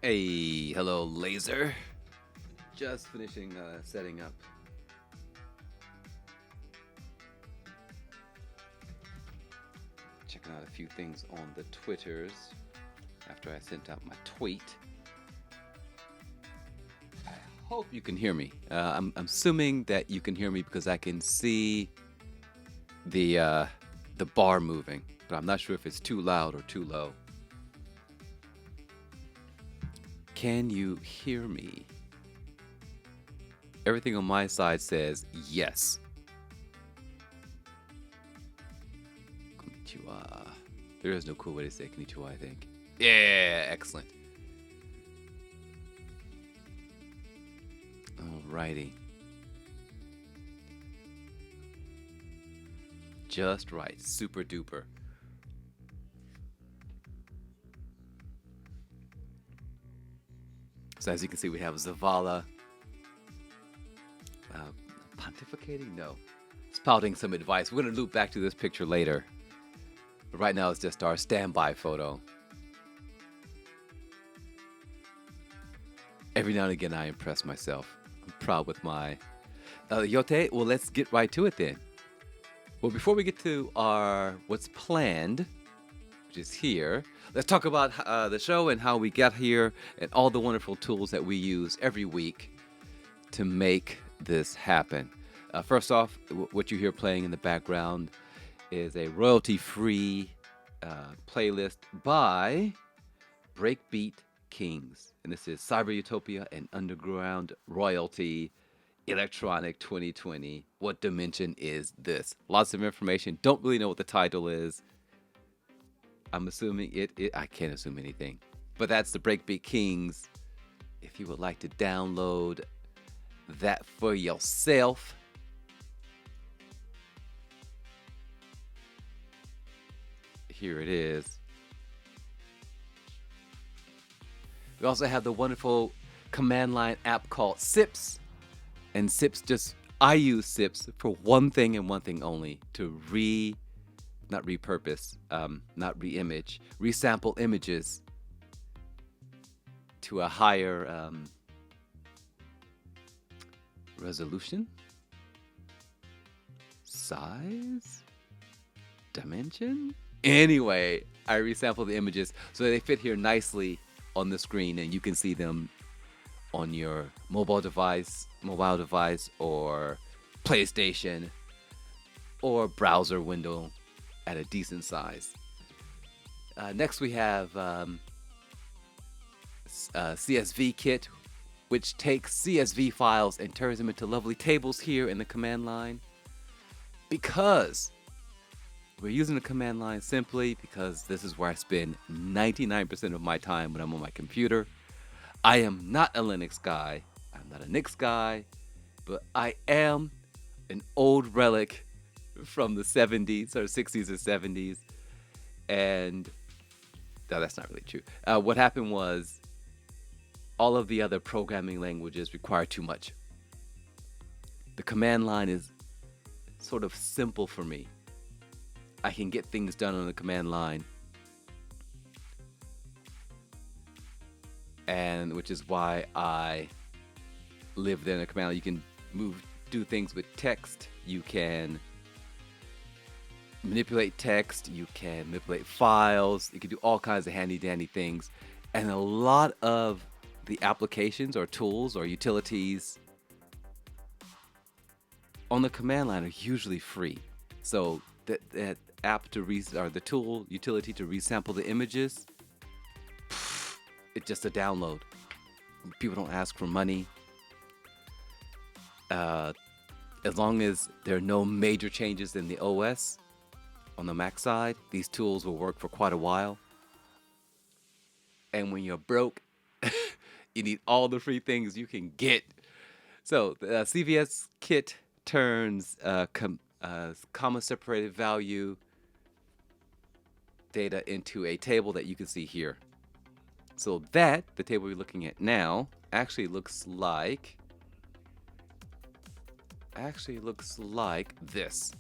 Hey, hello, laser. Just finishing setting up. Checking out a few things on the Twitters after I sent out my tweet. I hope you can hear me. I'm assuming that you can hear me because I can see the bar moving, but I'm not sure if it's too loud or too low. Can you hear me? Everything on my side says yes. Konnichiwa. There is no cool way to say konnichiwa, I think. Yeah, excellent. Alrighty. Just right. Super duper. So as you can see, we have Zavala pontificating? No. Spouting some advice. We're going to loop back to this picture later. But right now, it's just our standby photo. Every now and again, I impress myself. I'm proud with my yote. Well, let's get right to it then. Well, before we get to our what's planned, which is here, let's talk about the show and how we got here and all the wonderful tools that we use every week to make this happen. First off, what you hear playing in the background is a royalty-free playlist by Breakbeat Kings. And this is Cyber Utopia and Underground Royalty Electronic 2020. What dimension is this? Lots of information. Don't really know what the title is. I'm assuming I can't assume anything. But that's the Breakbeat Kings. If you would like to download that for yourself, here it is. We also have the wonderful command line app called SIPS. And SIPS I use SIPS for one thing and one thing only, to not repurpose, not reimage, resample images to a higher resolution, size, dimension. Anyway, I resample the images so they fit here nicely on the screen, and you can see them on your mobile device, or PlayStation, or browser window at a decent size. Next, we have CSV Kit, which takes CSV files and turns them into lovely tables here in the command line. because we're using the command line simply because this is where I spend 99% of my time when I'm on my computer. I am not a Linux guy. I'm not a Nix guy, but I am an old relic from the 70s or 60s or 70s. And no, that's not really true. What happened was all of the other programming languages require too much. The command line is sort of simple for me. I can get things done on the command line. And which is why I live there in a command line. You can do things with text. You can manipulate text. You can manipulate files. You can do all kinds of handy dandy things. And a lot of the applications or tools or utilities on the command line are usually free. So that app to or the tool utility to resample the images, it's just a download. People don't ask for money. As long as there are no major changes in the OS on the Mac side, these tools will work for quite a while. And when you're broke, you need all the free things you can get. So the CVS kit turns comma separated value data into a table that you can see here. So that, the table we're looking at now, actually looks like this.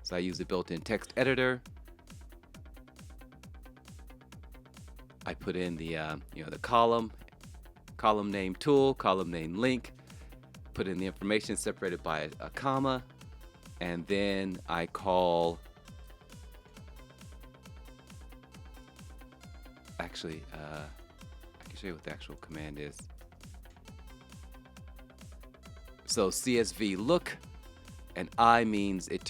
So I use the built-in text editor. I put in the the column name tool, column name link, put in the information separated by a comma, and then I call I can show you what the actual command is. So CSV look, and I means it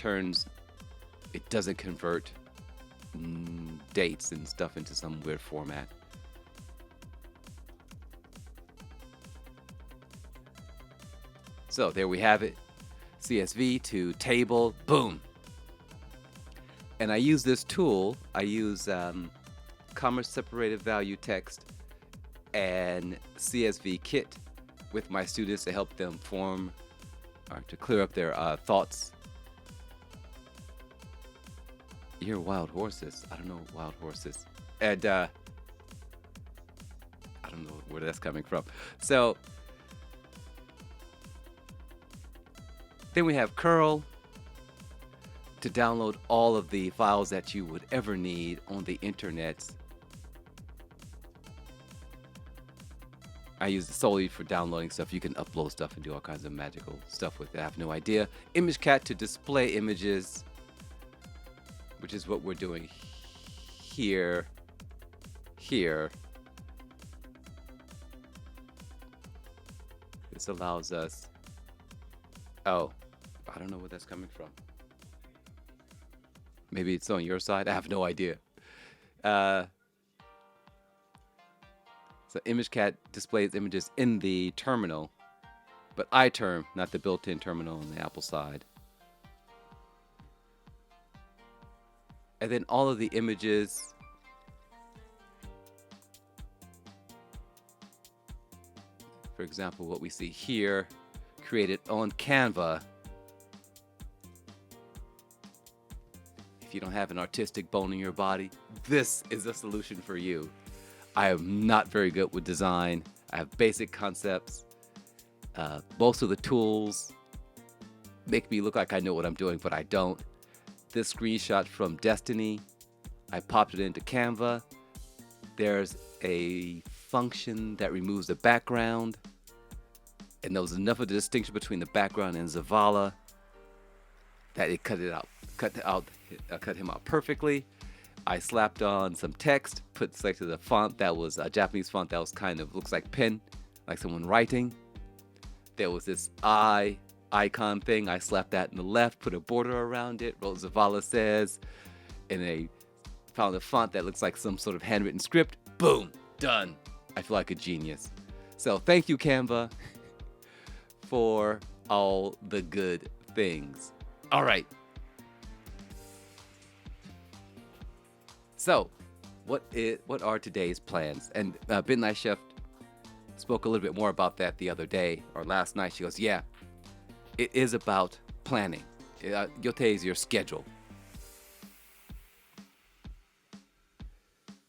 doesn't convert dates and stuff into some weird format. So there we have it. CSV to table, boom. And I use this tool. I use comma separated value text and CSV kit with my students to help them form or to clear up their thoughts. You hear wild horses. I don't know wild horses. And I don't know where that's coming from. So then we have curl to download all of the files that you would ever need on the internet. I use it solely for downloading stuff. You can upload stuff and do all kinds of magical stuff with it. I have no idea. ImageCat to display images, which is what we're doing here. This allows us, I don't know where that's coming from. Maybe it's on your side. I have no idea. So ImageCat displays images in the terminal, but iTerm, not the built-in terminal on the Apple side. And then all of the images for example, what we see here, created on Canva. If you don't have an artistic bone in your body, this is a solution for you. I am not very good with design. I have basic concepts. Most of the tools make me look like I know what I'm doing, but I don't. This screenshot from Destiny, I popped it into Canva. There's a function that removes the background, and there was enough of the distinction between the background and Zavala that it cut him out perfectly. I slapped on some text, selected a font that was a Japanese font that was kind of looks like pen, like someone writing. There was this icon thing. I slapped that in the left, put a border around it, wrote Zavala says, and found a font that looks like some sort of handwritten script. Boom, done. I feel like a genius. So thank you, Canva, for all the good things. All right. So, what are today's plans? And Midnight Chef spoke a little bit more about that the other day or last night. She goes, "Yeah, it is about planning. Yote is your schedule."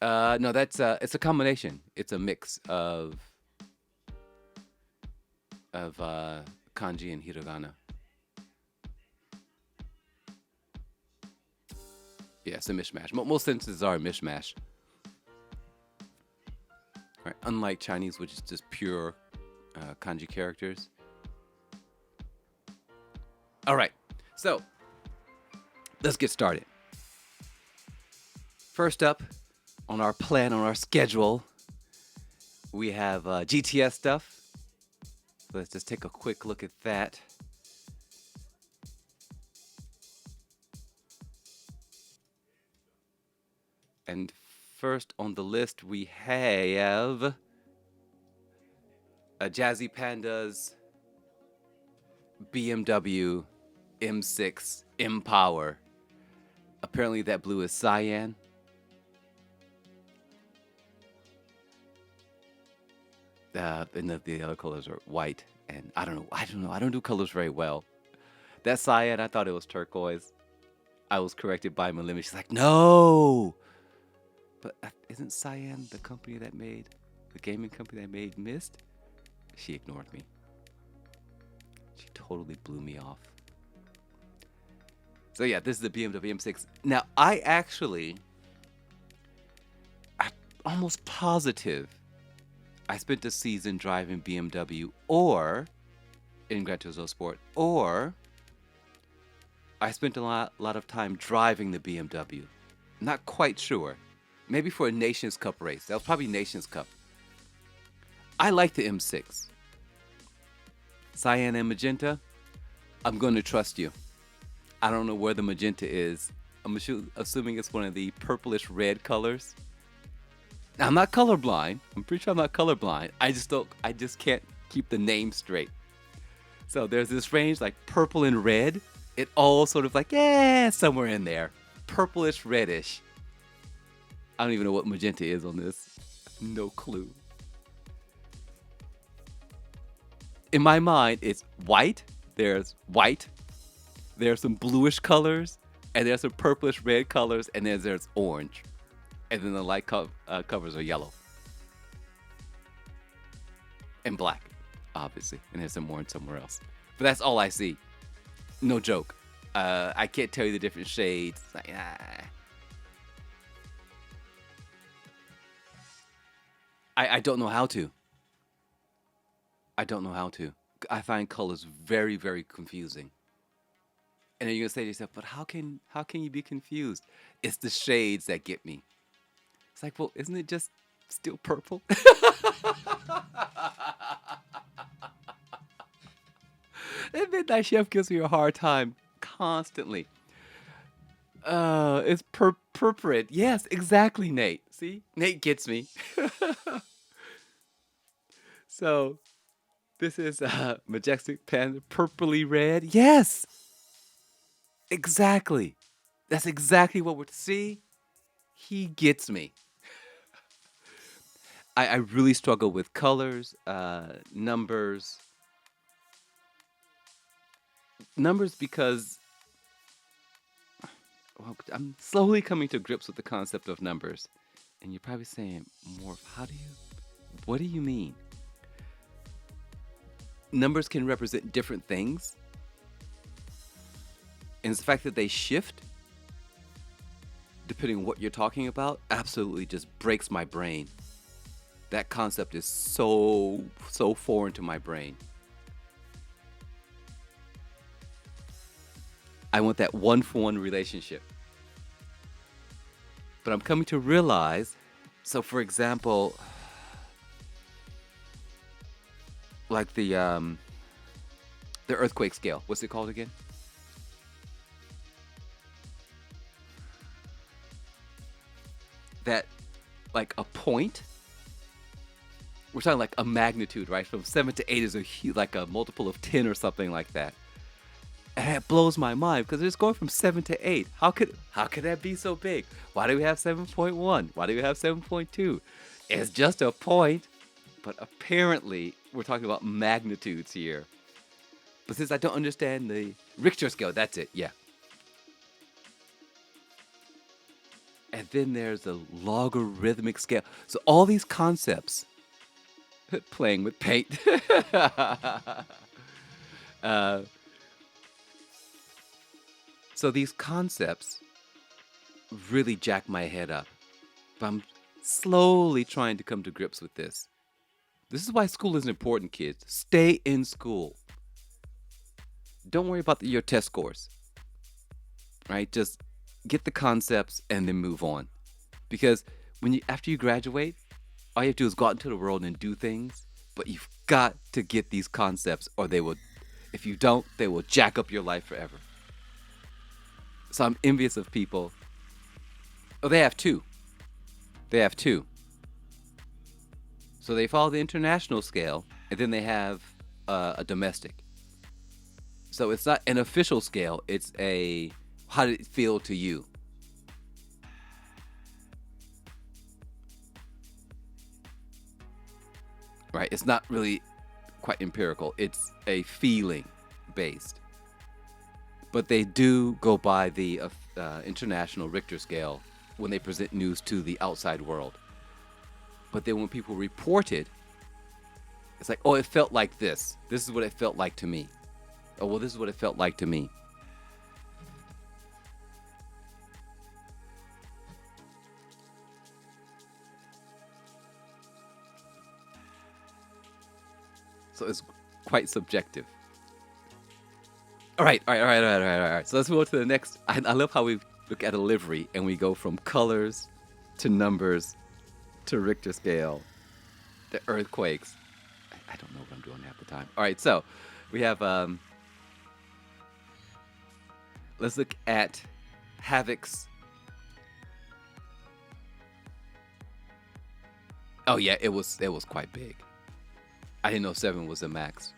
No, that's it's a combination. It's a mix of kanji and hiragana. Yeah, it's a mishmash. Most sentences are a mishmash. Right? Unlike Chinese, which is just pure kanji characters. All right, so let's get started. First up on our plan, on our schedule, we have GTS stuff. Let's just take a quick look at that. And first on the list, we have a Jazzy Panda's BMW M6 M-Power. Apparently that blue is cyan. And the other colors are white. And I don't know. I don't do colors very well. That cyan, I thought it was turquoise. I was corrected by Melissa. She's like, no! But isn't Cyan the company that made, the gaming company that made Myst? She ignored me. She totally blew me off. So yeah, this is the BMW M6. Now, I'm almost positive I spent a season driving BMW or in Gran Turismo Sport, or I spent a lot of time driving the BMW. Not quite sure. Maybe for a Nations Cup race. That was probably Nations Cup. I like the M6. Cyan and magenta, I'm going to trust you. I don't know where the magenta is. I'm assuming it's one of the purplish red colors. Now, I'm not colorblind. I'm pretty sure I'm not colorblind. I just can't keep the name straight. So there's this range like purple and red. It all sort of like, somewhere in there. Purplish reddish. I don't even know what magenta is on this. No clue. In my mind, it's white. There's white. There's some bluish colors. And there's some purplish red colors. And then there's orange. And then the light covers are yellow. And black, obviously. And there's some orange somewhere else. But that's all I see. No joke. I can't tell you the different shades. Like, I don't know how to. I find colors very, very confusing. And then you're gonna say to yourself, but how can you be confused? It's the shades that get me. It's like, well, isn't it just still purple? And Midnight Chef gives me a hard time constantly. It's purpurate. Yes, exactly, Nate. See? Nate gets me. So, this is Majestic Panda, purpley red. Yes! Exactly. That's exactly what we're... See? He gets me. I really struggle with colors, numbers. Numbers because... Well, I'm slowly coming to grips with the concept of numbers. And you're probably saying, Morph, what do you mean? Numbers can represent different things. And it's the fact that they shift, depending on what you're talking about, absolutely just breaks my brain. That concept is so foreign to my brain. I want that one-for-one relationship. But I'm coming to realize, so for example, like the earthquake scale. What's it called again? That, like a point. We're talking like a magnitude, right? From 7 to 8 is like a multiple of 10 or something like that. And it blows my mind because it's going from 7 to 8. How could that be so big? Why do we have 7.1? Why do we have 7.2? It's just a point, but apparently we're talking about magnitudes here. But since I don't understand the Richter scale, that's it, yeah. And then there's a logarithmic scale. So all these concepts, playing with paint. uh, so these concepts really jack my head up. But I'm slowly trying to come to grips with this. This is why school is important, kids. Stay in school. Don't worry about your test scores, right? Just get the concepts and then move on. Because after you graduate, all you have to do is go out into the world and do things. But you've got to get these concepts, or if you don't, they will jack up your life forever. So I'm envious of people. Oh, they have two. They have two. So they follow the international scale, and then they have a domestic. So it's not an official scale. It's how did it feel to you? Right? It's not really quite empirical. It's a feeling based. But they do go by the international Richter scale when they present news to the outside world. But then when people report it, it's like, oh, it felt like this. This is what it felt like to me. Oh, well, this is what it felt like to me. So it's quite subjective. All right. So let's move on to the next. I love how we look at a livery and we go from colors to numbers to Richter scale to earthquakes. I don't know what I'm doing half the time. All right, so we have, let's look at Havoc's. Oh yeah, it was quite big. I didn't know 7 was the max.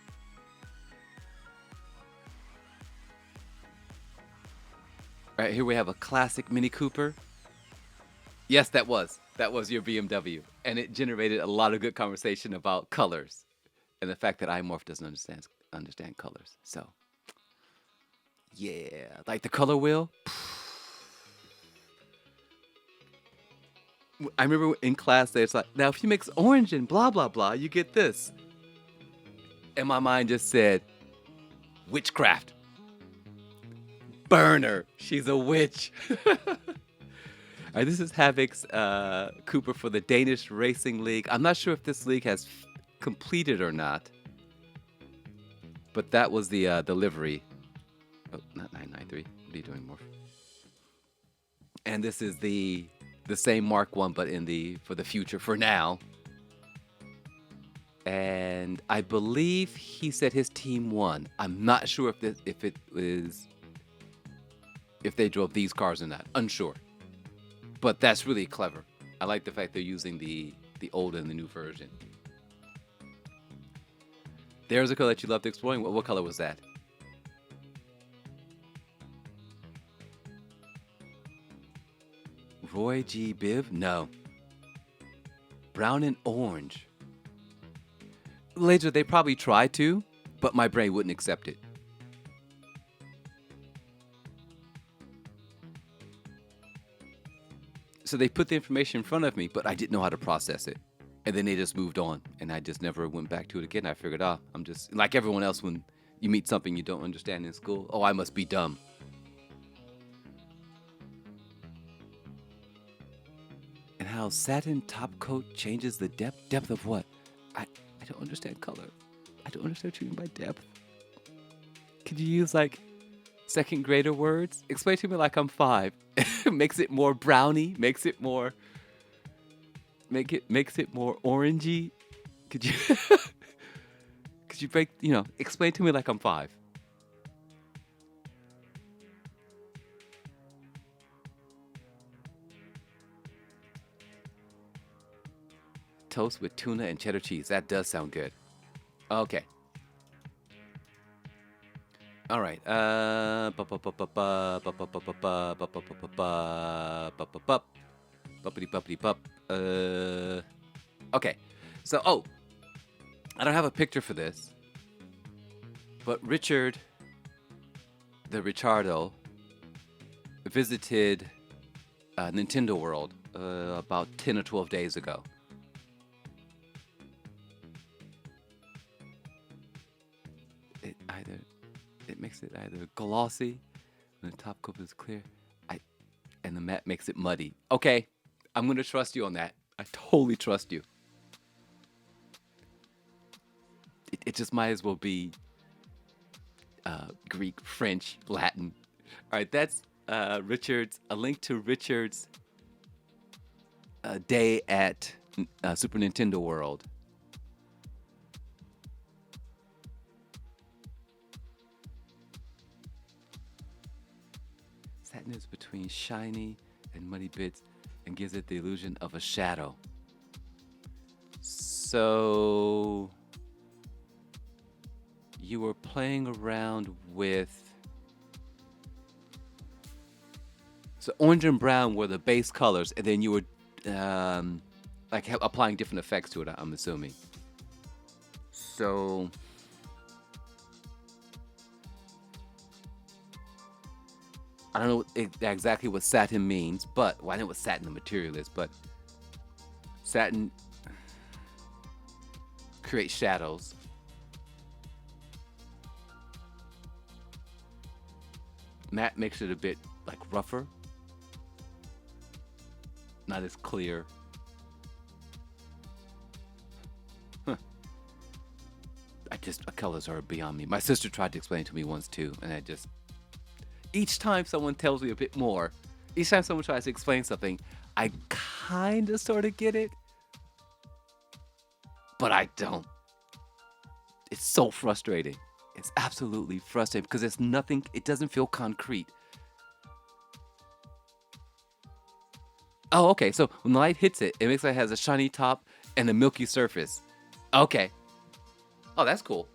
All right, here we have a classic Mini Cooper. Yes, that was your BMW, and it generated a lot of good conversation about colors and the fact that iMorph doesn't understand colors. So, yeah, like the color wheel. I remember in class it's like, now if you mix orange and blah blah blah, you get this. And my mind just said, witchcraft. Burn her. She's a witch. All right, this is Havoc's Cooper for the Danish Racing League. I'm not sure if this league has completed or not, but that was the livery. Oh, not 993. What are you doing, Morph? And this is the same Mark 1, but for the future for now. And I believe he said his team won. I'm not sure if they drove these cars or not. Unsure. But that's really clever. I like the fact they're using the old and the new version. There's a color that you loved exploring. What color was that? Roy G. Biv? No. Brown and orange. Later, they probably tried to, but my brain wouldn't accept it. So they put the information in front of me, but I didn't know how to process it. And then they just moved on, and I just never went back to it again. I figured, I'm just like everyone else when you meet something you don't understand in school. Oh, I must be dumb. And how satin top coat changes the depth. Depth of what? I don't understand color. I don't understand what you mean by depth. Could you use like second grader words? Explain to me like I'm 5. Makes it more browny. Makes it more orangey. Could you explain to me like I'm 5? Toast with tuna and cheddar cheese. That does sound good. Okay. All right. Buppity buppity bup. Okay. So, I don't have a picture for this, but Richard, the Richardo, visited Nintendo World about 10 or 12 days ago. It either it makes it either glossy when the top coat is clear, I and the matte makes it muddy. Okay, I'm gonna trust you on that. I totally trust you. It just might as well be Greek, French, Latin. All right, that's Richard's a link to Richard's day at Super Nintendo World. Satin is between shiny and muddy bits and gives it the illusion of a shadow. So you were playing around with. So orange and brown were the base colors, and then you were like applying different effects to it, I'm assuming. So I don't know exactly what satin means, but well, I know what satin the material is, but satin creates shadows. Matte makes it a bit like rougher, not as clear. Huh. Colors are beyond me. My sister tried to explain it to me once too, and each time someone tells me a bit more, each time someone tries to explain something, I kind of sort of get it, but I don't. It's so frustrating. It's absolutely frustrating because it doesn't feel concrete. Oh, okay. So when the light hits it, it makes like it has a shiny top and a milky surface. Okay. Oh, that's cool.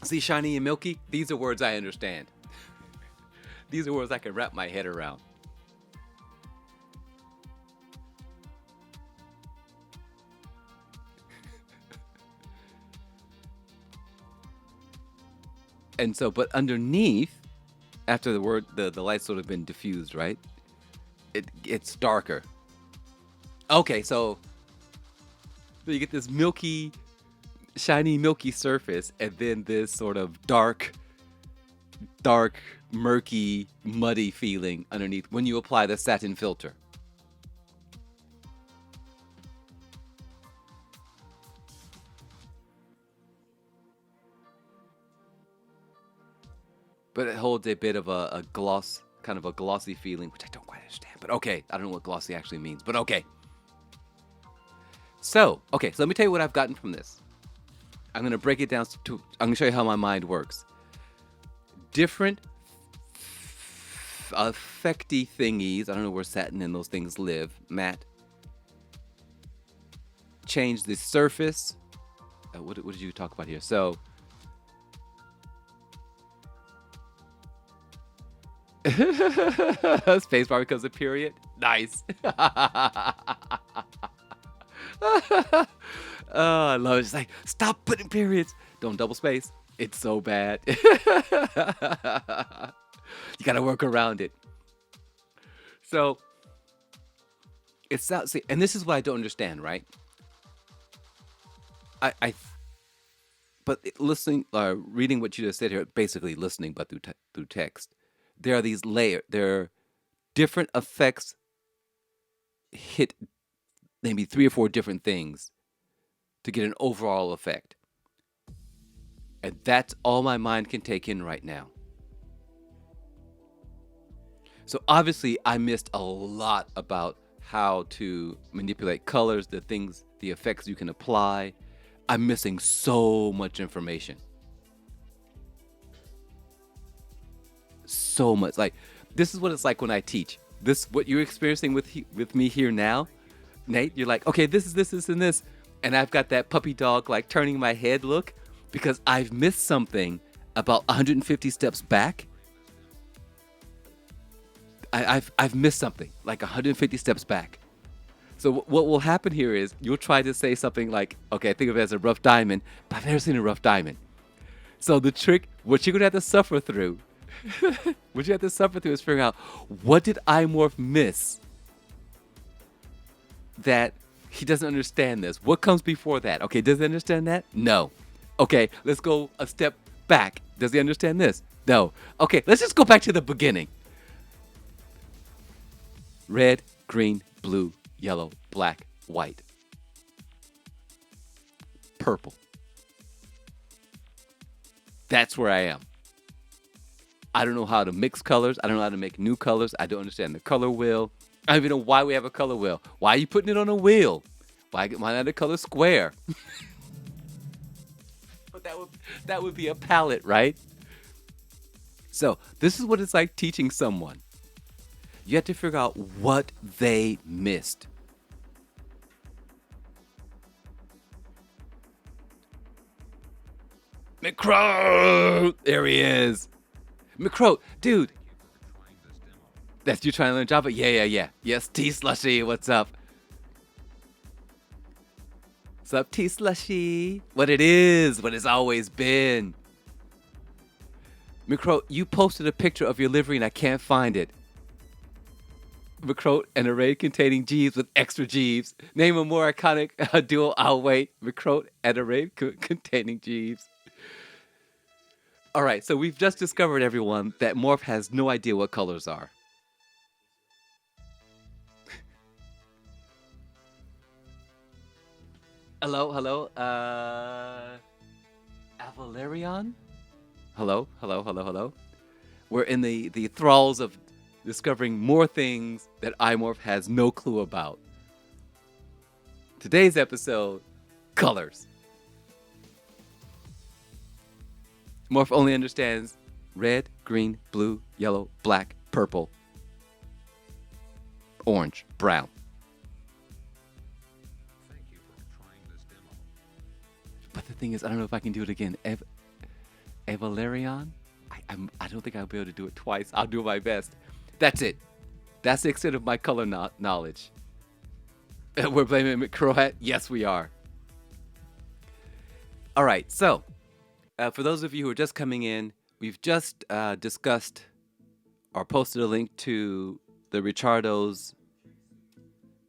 See, shiny and milky? These are words I understand. These are words I can wrap my head around. And so, but underneath, after the light's sort of been diffused, right? It's darker. Okay, so you get this milky, shiny, milky surface, and then this sort of dark, murky, muddy feeling underneath when you apply the satin filter. But it holds a bit of a gloss, kind of a glossy feeling, which I don't quite understand. But okay, I don't know what glossy actually means, but okay. So let me tell you what I've gotten from this. I'm going to break it down I'm going to show you how my mind works. Different effecty thingies, I don't know where satin and those things live, matte. Change the surface. What did you talk about here? So, spacebar becomes a period. Nice. Oh, I love it. It's like, stop putting periods. Don't double space. It's so bad. You gotta work around it. So it's not. See, and this is what I don't understand, right? But reading what you just said here, basically listening, but through text, there are these layers. There are different effects hit maybe 3 or 4 different things to get an overall effect. And that's all my mind can take in right now. So obviously I missed a lot about how to manipulate colors, the effects you can apply. I'm missing so much information. So much. Like, this is what it's like when I teach. What you're experiencing with me here now, Nate, you're like, okay, this is this, and this. And I've got that puppy dog, like, turning my head look because I've missed something about 150 steps back. I've missed something like 150 steps back. So what will happen here is you'll try to say something like, okay, I think of it as a rough diamond, but I've never seen a rough diamond. So the trick, what you're gonna have to suffer through, what you have to suffer through is figuring out, what did iMorph miss that he doesn't understand this? What comes before that? Okay, does he understand that? No. Okay, let's go a step back. Does he understand this? No. Okay, let's just go back to the beginning. Red, green, blue, yellow, black, white, purple. That's where I am. I don't know how to mix colors. I don't know how to make new colors. I don't understand the color wheel. I don't even know why we have a color wheel. Why are you putting it on a wheel? Why not a color square? But that would be a palette, right? So this is what it's like teaching someone. You have to figure out what they missed. McCrow! There he is. McCrow, dude. That's you trying to learn Java? Yeah. Yes, T Slushy, what's up? What's up, T Slushy? What it is, what it's always been. McCrow, you posted a picture of your livery and I can't find it. McCrow, an array containing Jeeves with extra Jeeves. Name a more iconic duo. I'll wait. McCrow, an array containing Jeeves. All right, so we've just discovered, everyone, that Morph has no idea what colors are. Hello. Avalerion? Hello. We're in the thralls of discovering more things that iMorph has no clue about. Today's episode, colors. Morph only understands red, green, blue, yellow, black, purple, orange, brown. Thank you for trying this demo. But the thing is, I don't know if I can do it again. Evalerion? I don't think I'll be able to do it twice. I'll do my best. That's it. That's the extent of my color knowledge. We're blaming McCrow. Yes, we are. All right, so for those of you who are just coming in, we've just discussed or posted a link to the Richardo's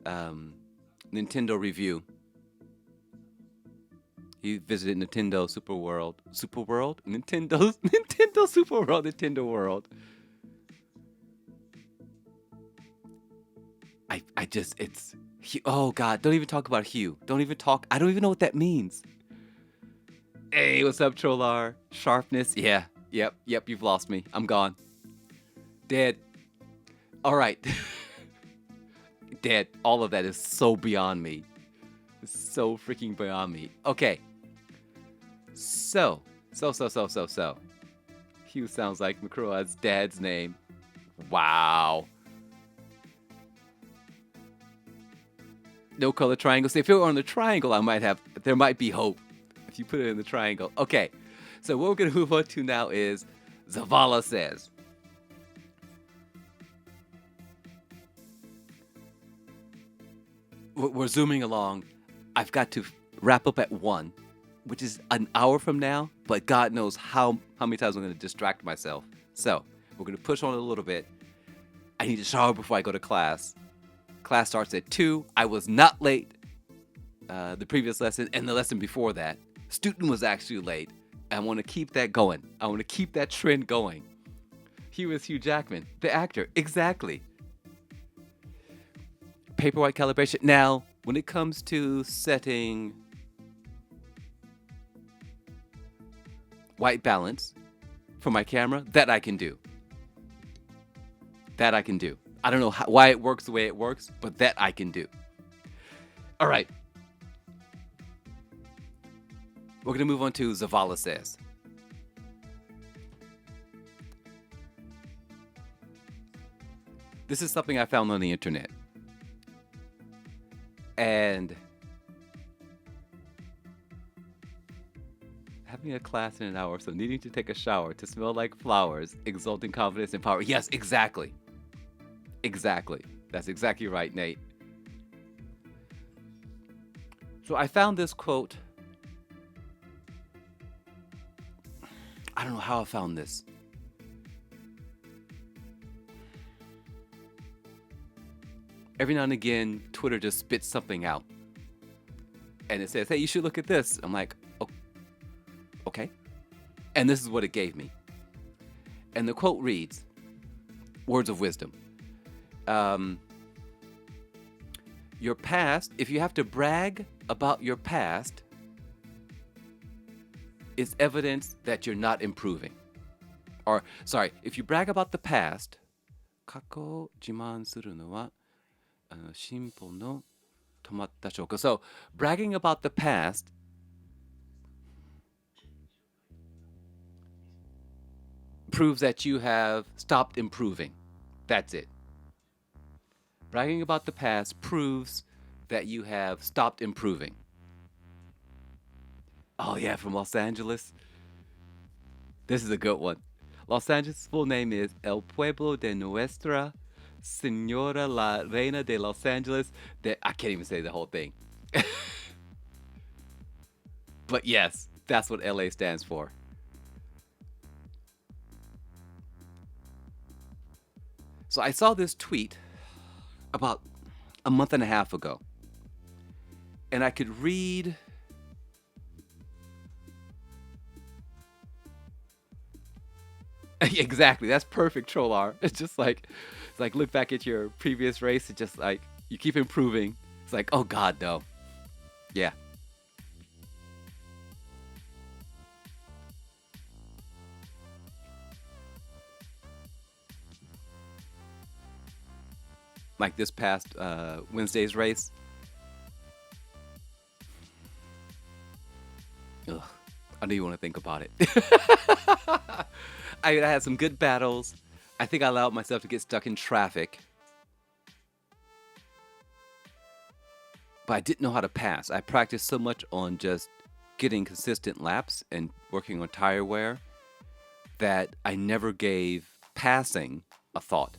Nintendo review. He visited Nintendo Nintendo Nintendo World. Oh God, don't even talk about hue. I don't even know what that means. Hey, what's up, Trollar? Sharpness, yeah, yep, you've lost me. I'm gone. Dead. All right. Dead. All of that is so beyond me. It's so freaking beyond me. Okay. So. Hugh sounds like McCroy's dad's name. Wow. No color triangle. See, if it were on the triangle, there might be hope. If you put it in the triangle. Okay. So what we're going to move on to now is Zavala says. We're zooming along. I've got to wrap up at 1, which is an hour from now, but God knows how many times I'm going to distract myself. So we're going to push on it a little bit. I need to shower before I go to class. Class starts at 2. I was not late the previous lesson and the lesson before that. Student was actually late. I want to keep that going. I want to keep that trend going. Hugh is Hugh Jackman, the actor. Exactly. Paper white calibration. Now, when it comes to setting white balance for my camera, that I can do. I don't know why it works the way it works, but that I can do. All right. We're going to move on to Zavala Says. This is something I found on the internet. And Having a class in an hour, so needing to take a shower to smell like flowers, exulting confidence and power. Yes, exactly. Exactly. That's exactly right, Nate. So I found this quote. I don't know how I found this. Every now and again, Twitter just spits something out. And it says, hey, you should look at this. I'm like, oh, okay. And this is what it gave me. And the quote reads, words of wisdom. Your past, if you have to brag about your past, is evidence that you're not improving. Or, sorry, if you brag about the past, 過去を自慢するのは進歩の止まった証拠. So, bragging about the past proves that you have stopped improving. That's it. Bragging about the past proves that you have stopped improving. Oh, yeah, from Los Angeles. This is a good one. Los Angeles' full name is El Pueblo de Nuestra Señora la Reina de Los Angeles. I can't even say the whole thing. But yes, that's what LA stands for. So I saw this tweet about a month and a half ago. And I could read exactly. That's perfect, Trollar. It's like look back at your previous race. It's just like you keep improving. It's like, oh God, no. Yeah. Like this past Wednesday's race. Ugh, I don't even want to think about it. I had some good battles. I think I allowed myself to get stuck in traffic. But I didn't know how to pass. I practiced so much on just getting consistent laps and working on tire wear that I never gave passing a thought.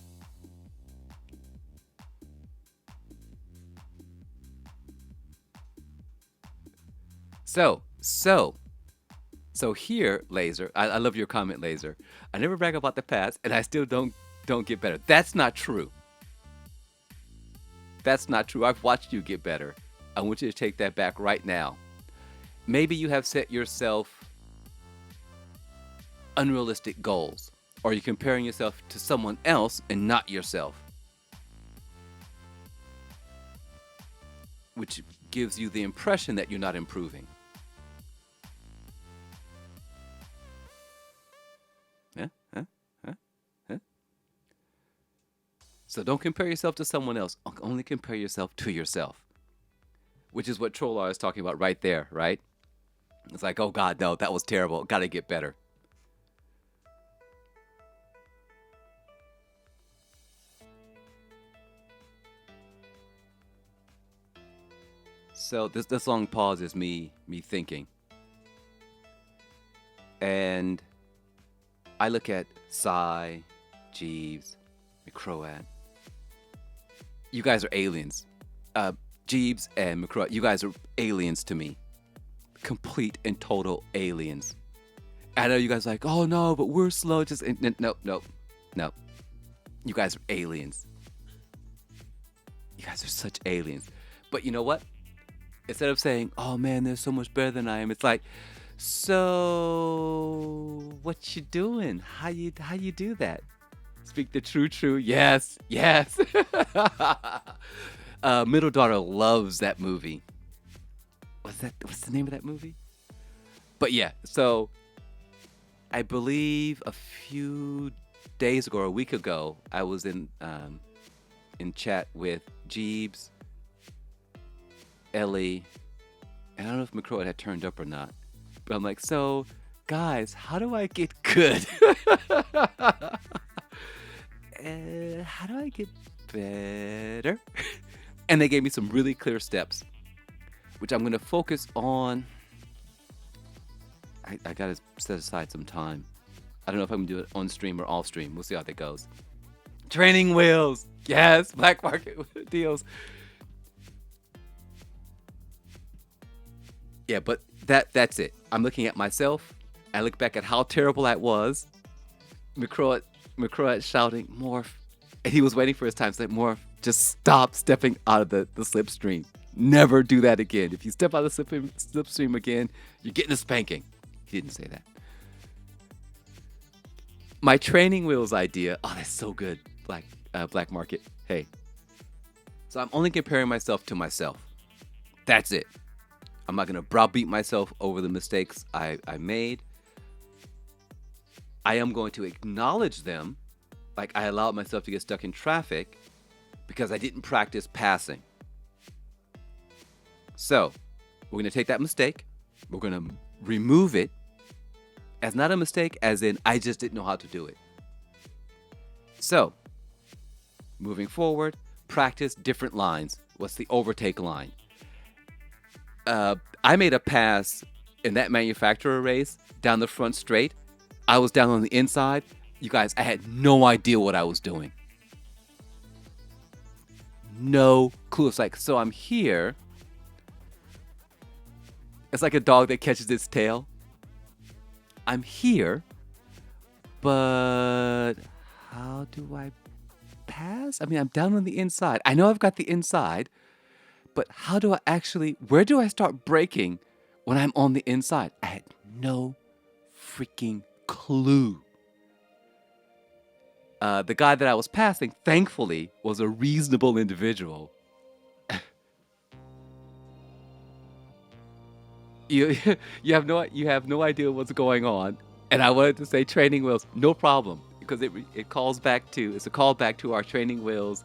So here, Laser, I love your comment, Laser. I never brag about the past, and I still don't get better. That's not true. That's not true. I've watched you get better. I want you to take that back right now. Maybe you have set yourself unrealistic goals, or you're comparing yourself to someone else and not yourself, which gives you the impression that you're not improving. So don't compare yourself to someone else. Only compare yourself to yourself, which is what Trollar is talking about right there, right? It's like, oh God, no, that was terrible. Got to get better. So this long pause is me thinking. And I look at Psy, Jeeves, McCroat. You guys are aliens. Jeeves and McCroat, you guys are aliens to me. Complete and total aliens. I know you guys are like, oh no, but we're slow. Just no. You guys are aliens. You guys are such aliens. But you know what? Instead of saying, oh man, they're so much better than I am, it's like, so what you doing? How you do that? Speak the true. Yes. Middle daughter loves that movie. What's the name of that movie? But yeah, so I believe a few days ago or a week ago, I was in chat with Jeeves, Ellie, and I don't know if McCroat had turned up or not. But I'm like, so guys, how do I get good? How do I get better? And they gave me some really clear steps, which I'm going to focus on. I gotta set aside some time. I don't know if I'm gonna do it on stream or off stream. We'll see how that goes. Training wheels. Yes, black market deals. Yeah, but that's it. I'm looking at myself. I look back at how terrible that was. McCroy, McCroy shouting, Morph. And he was waiting for his time. Say, Morph, just stop stepping out of the slipstream. Never do that again. If you step out of the slipstream again, you're getting a spanking. He didn't say that. My training wheels idea. Oh, that's so good. Black market. Hey. So I'm only comparing myself to myself. That's it. I'm not going to browbeat myself over the mistakes I made. I am going to acknowledge them, like I allowed myself to get stuck in traffic because I didn't practice passing. So we're going to take that mistake. We're going to remove it as not a mistake, as in I just didn't know how to do it. So moving forward, practice different lines. What's the overtake line? I made a pass in that manufacturer race down the front straight. I was down on the inside. You guys, I had no idea what I was doing. No clue. It's like, so I'm here. It's like a dog that catches its tail. I'm here, but how do I pass? I mean, I'm down on the inside. I know I've got the inside, but how do I actually, where do I start braking when I'm on the inside? I had no freaking clue. The guy that I was passing, thankfully, was a reasonable individual. you have no idea what's going on, and I wanted to say training wheels, no problem, because it calls back to, it's a callback to our training wheels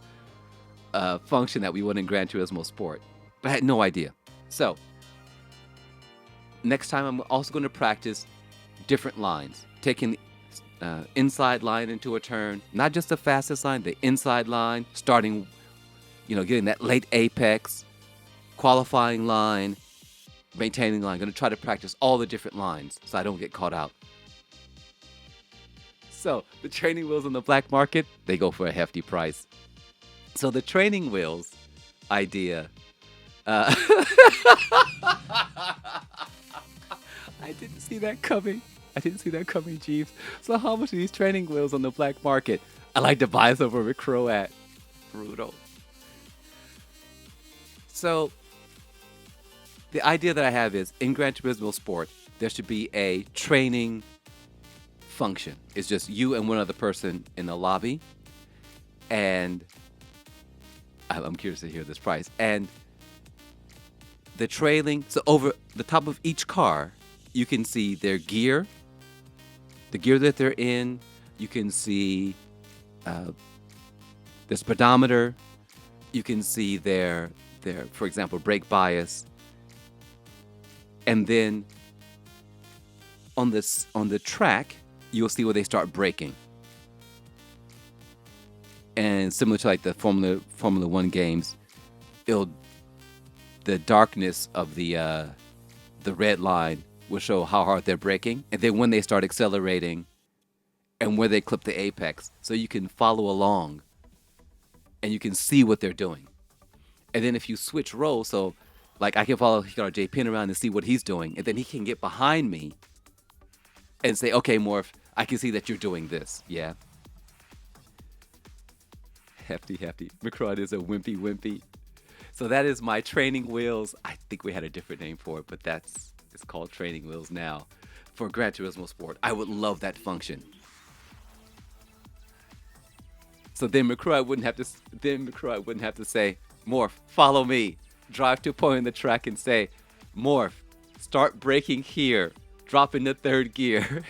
function that we want in Gran Turismo Sport. But I had no idea. So next time I'm also going to practice different lines, taking the inside line into a turn, not just the fastest line, the inside line, starting, getting that late apex, qualifying line, maintaining line. I'm going to try to practice all the different lines so I don't get caught out. So the training wheels on the black market, they go for a hefty price. So the training wheels idea, I didn't see that coming. Jeeves. So how much are these training wheels on the black market? I like to buy some over at Crow at. Brutal. So the idea that I have is in Gran Turismo Sport, there should be a training function. It's just you and one other person in the lobby. And I'm curious to hear this price. And the trailing, so over the top of each car, you can see their gear, the gear that they're in. You can see the speedometer. You can see their, for example, brake bias. And then on the track, you'll see where they start braking. And similar to like the Formula One games, the darkness of the red line will show how hard they're braking, and then when they start accelerating, and where they clip the apex, so you can follow along, and you can see what they're doing. And then if you switch roles, so like I can follow J Pin around and see what he's doing, and then he can get behind me and say, "Okay, Morph, I can see that you're doing this." Yeah. Hefty. McCrud is a wimpy. So that is my training wheels. I think we had a different name for it, but it's called training wheels now for Gran Turismo Sport. I would love that function. So then McCrud wouldn't have to say, "Morph, follow me." Drive to a point in the track and say, "Morph, start braking here. Drop into third gear."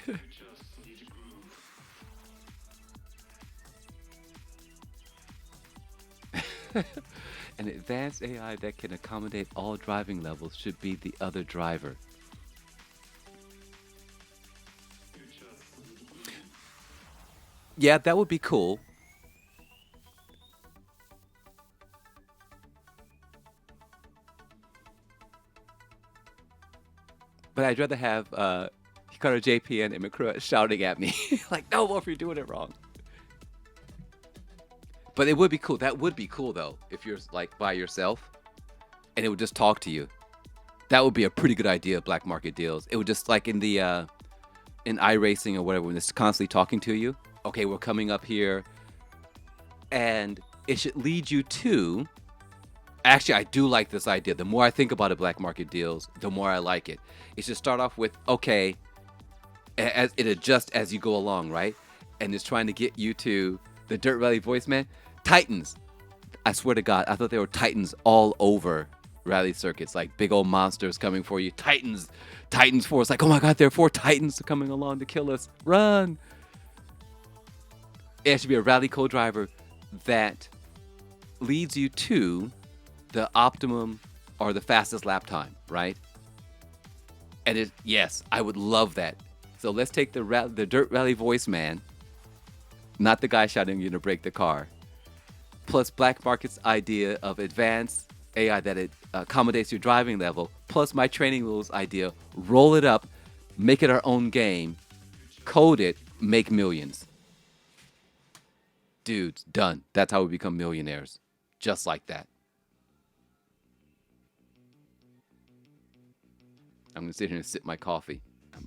An advanced AI that can accommodate all driving levels should be the other driver. Yeah, that would be cool. But I'd rather have Hikaru JPN and McCrew shouting at me like, "No, Wolf, you're doing it wrong." But it would be cool. That would be cool though, if you're like by yourself, and it would just talk to you. That would be a pretty good idea. Black market deals. It would just like in the in iRacing or whatever, when it's constantly talking to you. Okay, we're coming up here, and it should lead you to. Actually, I do like this idea. The more I think about it, black market deals, the more I like it. It should start off with, okay, as it adjusts as you go along, right? And it's trying to get you to the Dirt Rally voice, man. Titans. I swear to God, I thought there were Titans all over rally circuits, like big old monsters coming for you. Titans, Titans force. Like, oh my God, there are 4 Titans coming along to kill us. Run. It should be a rally co-driver that leads you to the optimum or the fastest lap time, right? And yes, I would love that. So let's take the Dirt Rally voice man, not the guy shouting you to break the car, plus Black Market's idea of advanced AI that it accommodates your driving level, plus my training rules idea, roll it up, make it our own game, code it, make millions. Dudes, done. That's how we become millionaires. Just like that. I'm going to sit here and sip my coffee.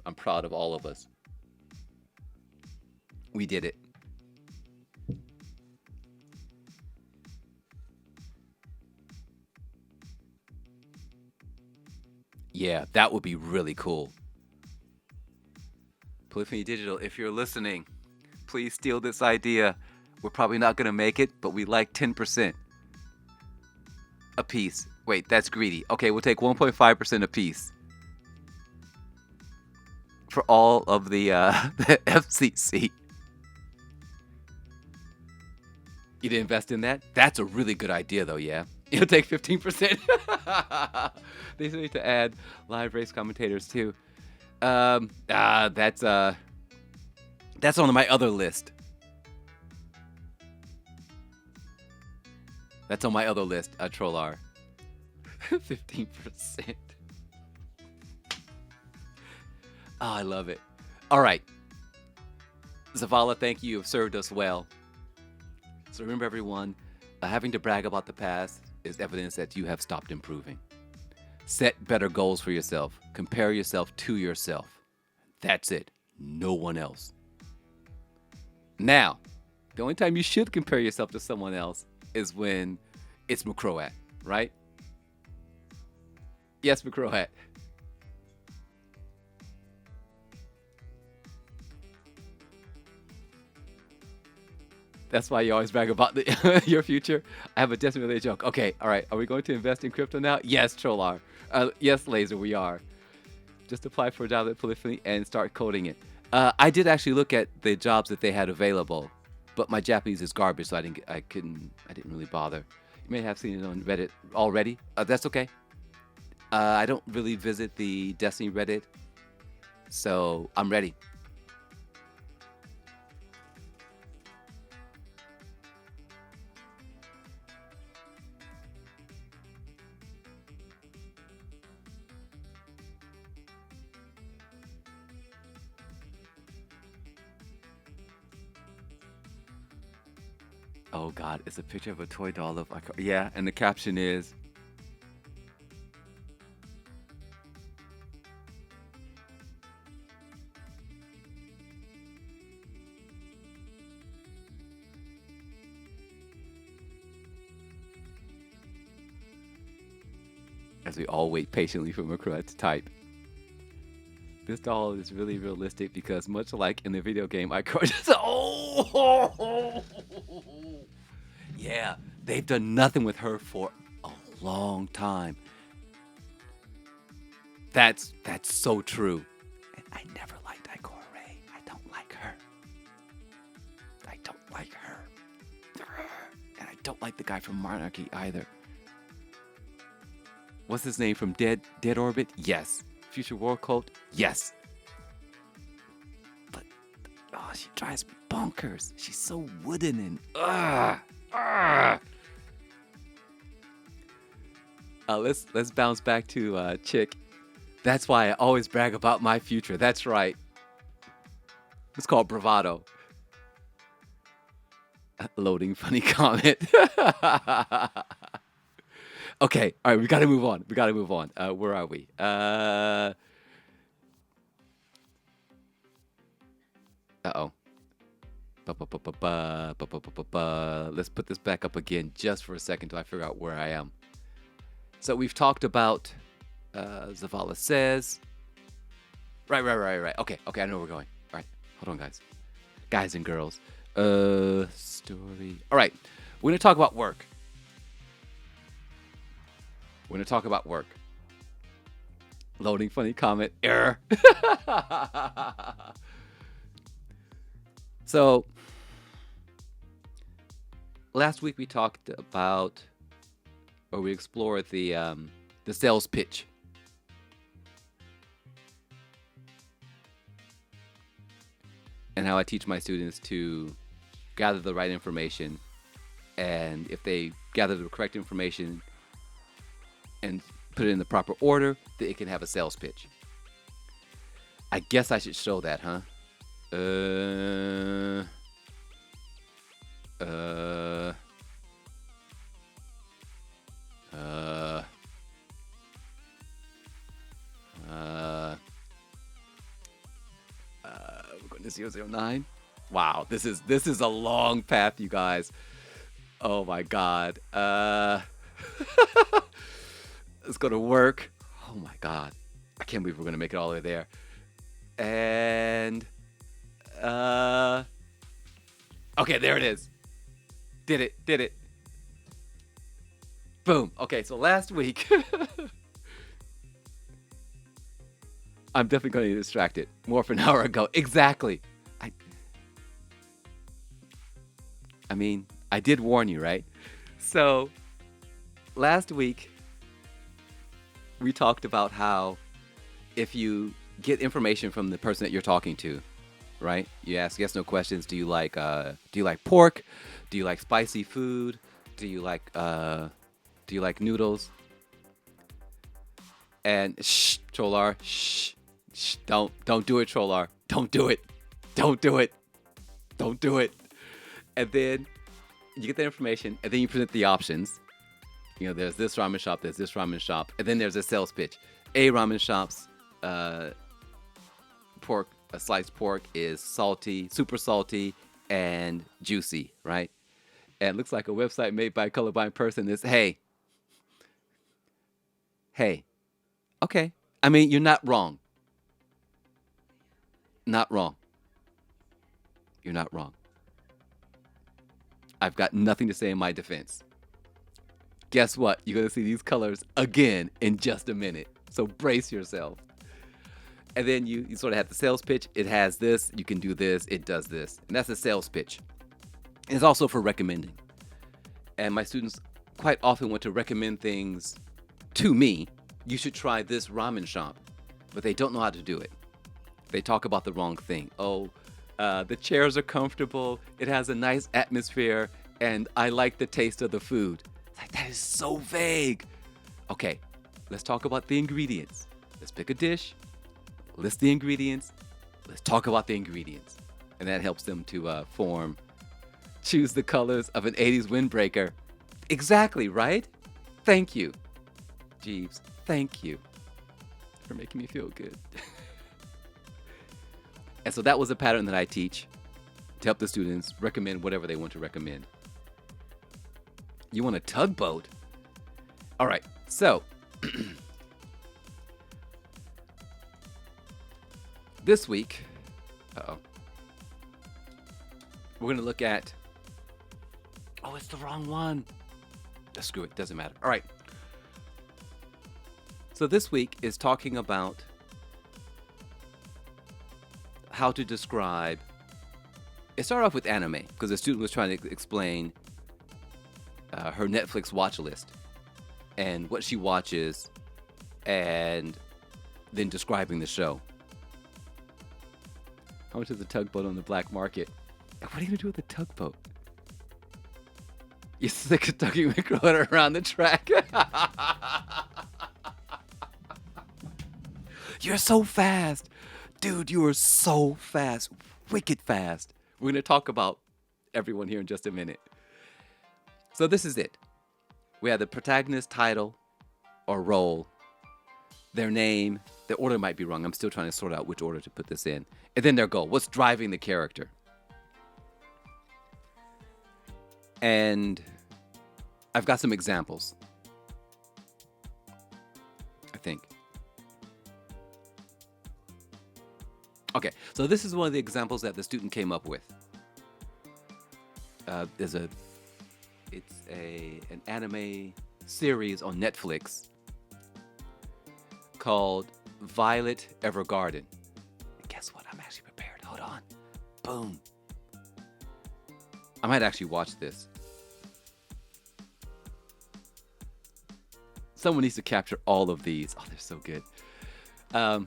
I'm proud of all of us. We did it. Yeah, that would be really cool. Polyphony Digital, if you're listening, please steal this idea. We're probably not going to make it, but we like 10% a piece. Wait, that's greedy. Okay, we'll take 1.5% a piece for all of the FCC. You didn't invest in that? That's a really good idea, though, yeah? You'll take 15%. They need to add live race commentators, too. That's on my other list. That's on my other list, Trollar. 15%. Oh, I love it. All right. Zavala, thank you. You've served us well. So remember, everyone, having to brag about the past is evidence that you have stopped improving. Set better goals for yourself. Compare yourself to yourself. That's it. No one else. Now, the only time you should compare yourself to someone else is when it's McCroat, right? Yes, McCroat. That's why you always brag about your future. I have a desperately joke. Okay, all right. Are we going to invest in crypto now? Yes, Trollar. Yes, Laser, we are. Just apply for a job at Polyphony and start coding it. I did actually look at the jobs that they had available, but my Japanese is garbage, so I didn't really bother. You may have seen it on Reddit already. That's okay. I don't really visit the Destiny Reddit, so I'm ready. Oh God, it's a picture of a toy doll of yeah, and the caption is as we all wait patiently for McCroat to type. This doll is really realistic because much like in the video game, oh yeah, they've done nothing with her for a long time. That's so true. And I never liked Ikora Ray. I don't like her. I don't like her. And I don't like the guy from Monarchy either. What's his name from Dead Orbit? Yes. Future War Cult? Yes. But she drives me bonkers. She's so wooden and let's bounce back to Chick. That's why I always brag about my future. That's right. It's called bravado. Loading funny comment. Okay, all right, we got to move on. We got to move on. Where are we? Uh-oh. Let's put this back up again just for a second till I figure out where I am. So we've talked about Zavala says. Right. Okay, I know where we're going. All right, hold on, guys. Guys and girls. Story. All right, we're going to talk about work. We're going to talk about work. Loading funny comment. Error. So, last week we talked about, or we explored the sales pitch. And how I teach my students to gather the right information, and if they gather the correct information and put it in the proper order, then it can have a sales pitch. I guess I should show that, huh? We're going to 009. Wow, this is a long path, you guys. Oh my God. Let's go to work. Oh my God. I can't believe we're going to make it all the way there. And okay, there it is. Did it. Boom. Okay, so last week I'm definitely going to get distracted. More for an hour ago. Exactly. I mean, I did warn you, right? So last week we talked about how if you get information from the person that you're talking to, right? You ask yes, no questions. Do you like pork? Do you like spicy food? Do you like noodles? And shh, Trolar, shh, don't do it, Trolar. Don't do it. And then you get that information, and then you present the options. You know, there's this ramen shop, there's this ramen shop, and then there's a sales pitch. A ramen shop's sliced pork is salty, super salty, and juicy, right? And it looks like a website made by a colorblind person. Is hey, okay. I mean, you're not wrong. You're not wrong. I've got nothing to say in my defense. Guess what? You're going to see these colors again in just a minute. So brace yourself. And then you sort of have the sales pitch. It has this. You can do this. It does this. And that's a sales pitch. It's also for recommending. And my students quite often want to recommend things to me. You should try this ramen shop. But they don't know how to do it. They talk about the wrong thing. Oh, the chairs are comfortable. It has a nice atmosphere. And I like the taste of the food. It's like, that is so vague. Okay, let's talk about the ingredients. Let's pick a dish. List the ingredients. Let's talk about the ingredients. And that helps them to choose the colors of an 80s windbreaker. Exactly, right? Thank you, Jeeves. Thank you for making me feel good. And so that was a pattern that I teach to help the students recommend whatever they want to recommend. You want a tugboat? All right, so this week, we're going to look at, it's the wrong one. Screw it, doesn't matter. All right. So this week is talking about how to describe. It started off with anime because the student was trying to explain her Netflix watch list and what she watches, and then describing the show. How much is a tugboat on the black market? What are you gonna do with a tugboat? You sick of tugging McRoder around the track? You're so fast. Dude, you are so fast. Wicked fast. We're going to talk about everyone here in just a minute. So this is it. We have the protagonist title or role, their name. The order might be wrong. I'm still trying to sort out which order to put this in. And then their goal. What's driving the character? And I've got some examples, I think. Okay, so this is one of the examples that the student came up with. It's an anime series on Netflix called Violet Evergarden. And guess what? I'm actually prepared. Hold on. Boom. I might actually watch this. Someone needs to capture all of these. Oh, they're so good. Oh,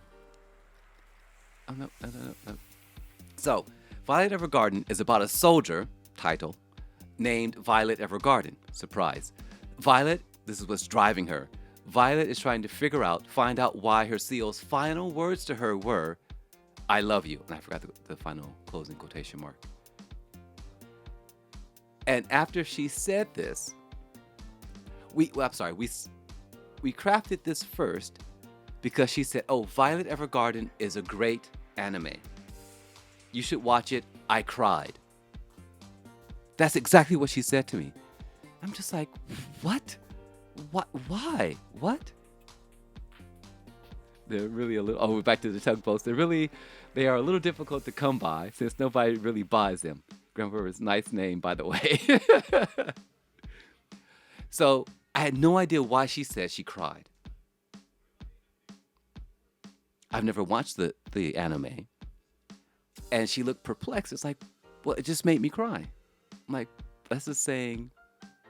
no. So, Violet Evergarden is about a soldier, title, named Violet Evergarden. Surprise. Violet, this is what's driving her. Violet is trying to find out why her CEO's final words to her were, I love you. And I forgot the final closing quotation mark. And after she said this, we crafted this first because she said, oh, Violet Evergarden is a great anime. You should watch it. I cried. That's exactly what she said to me. I'm just like, what? What? Why? What? They're really a little, we're back to the tugboats. They are a little difficult to come by since nobody really buys them. Grandpa's nice name, by the way. So I had no idea why she said she cried. I've never watched the anime. And she looked perplexed. It's like, well, it just made me cry. I'm like, that's just saying,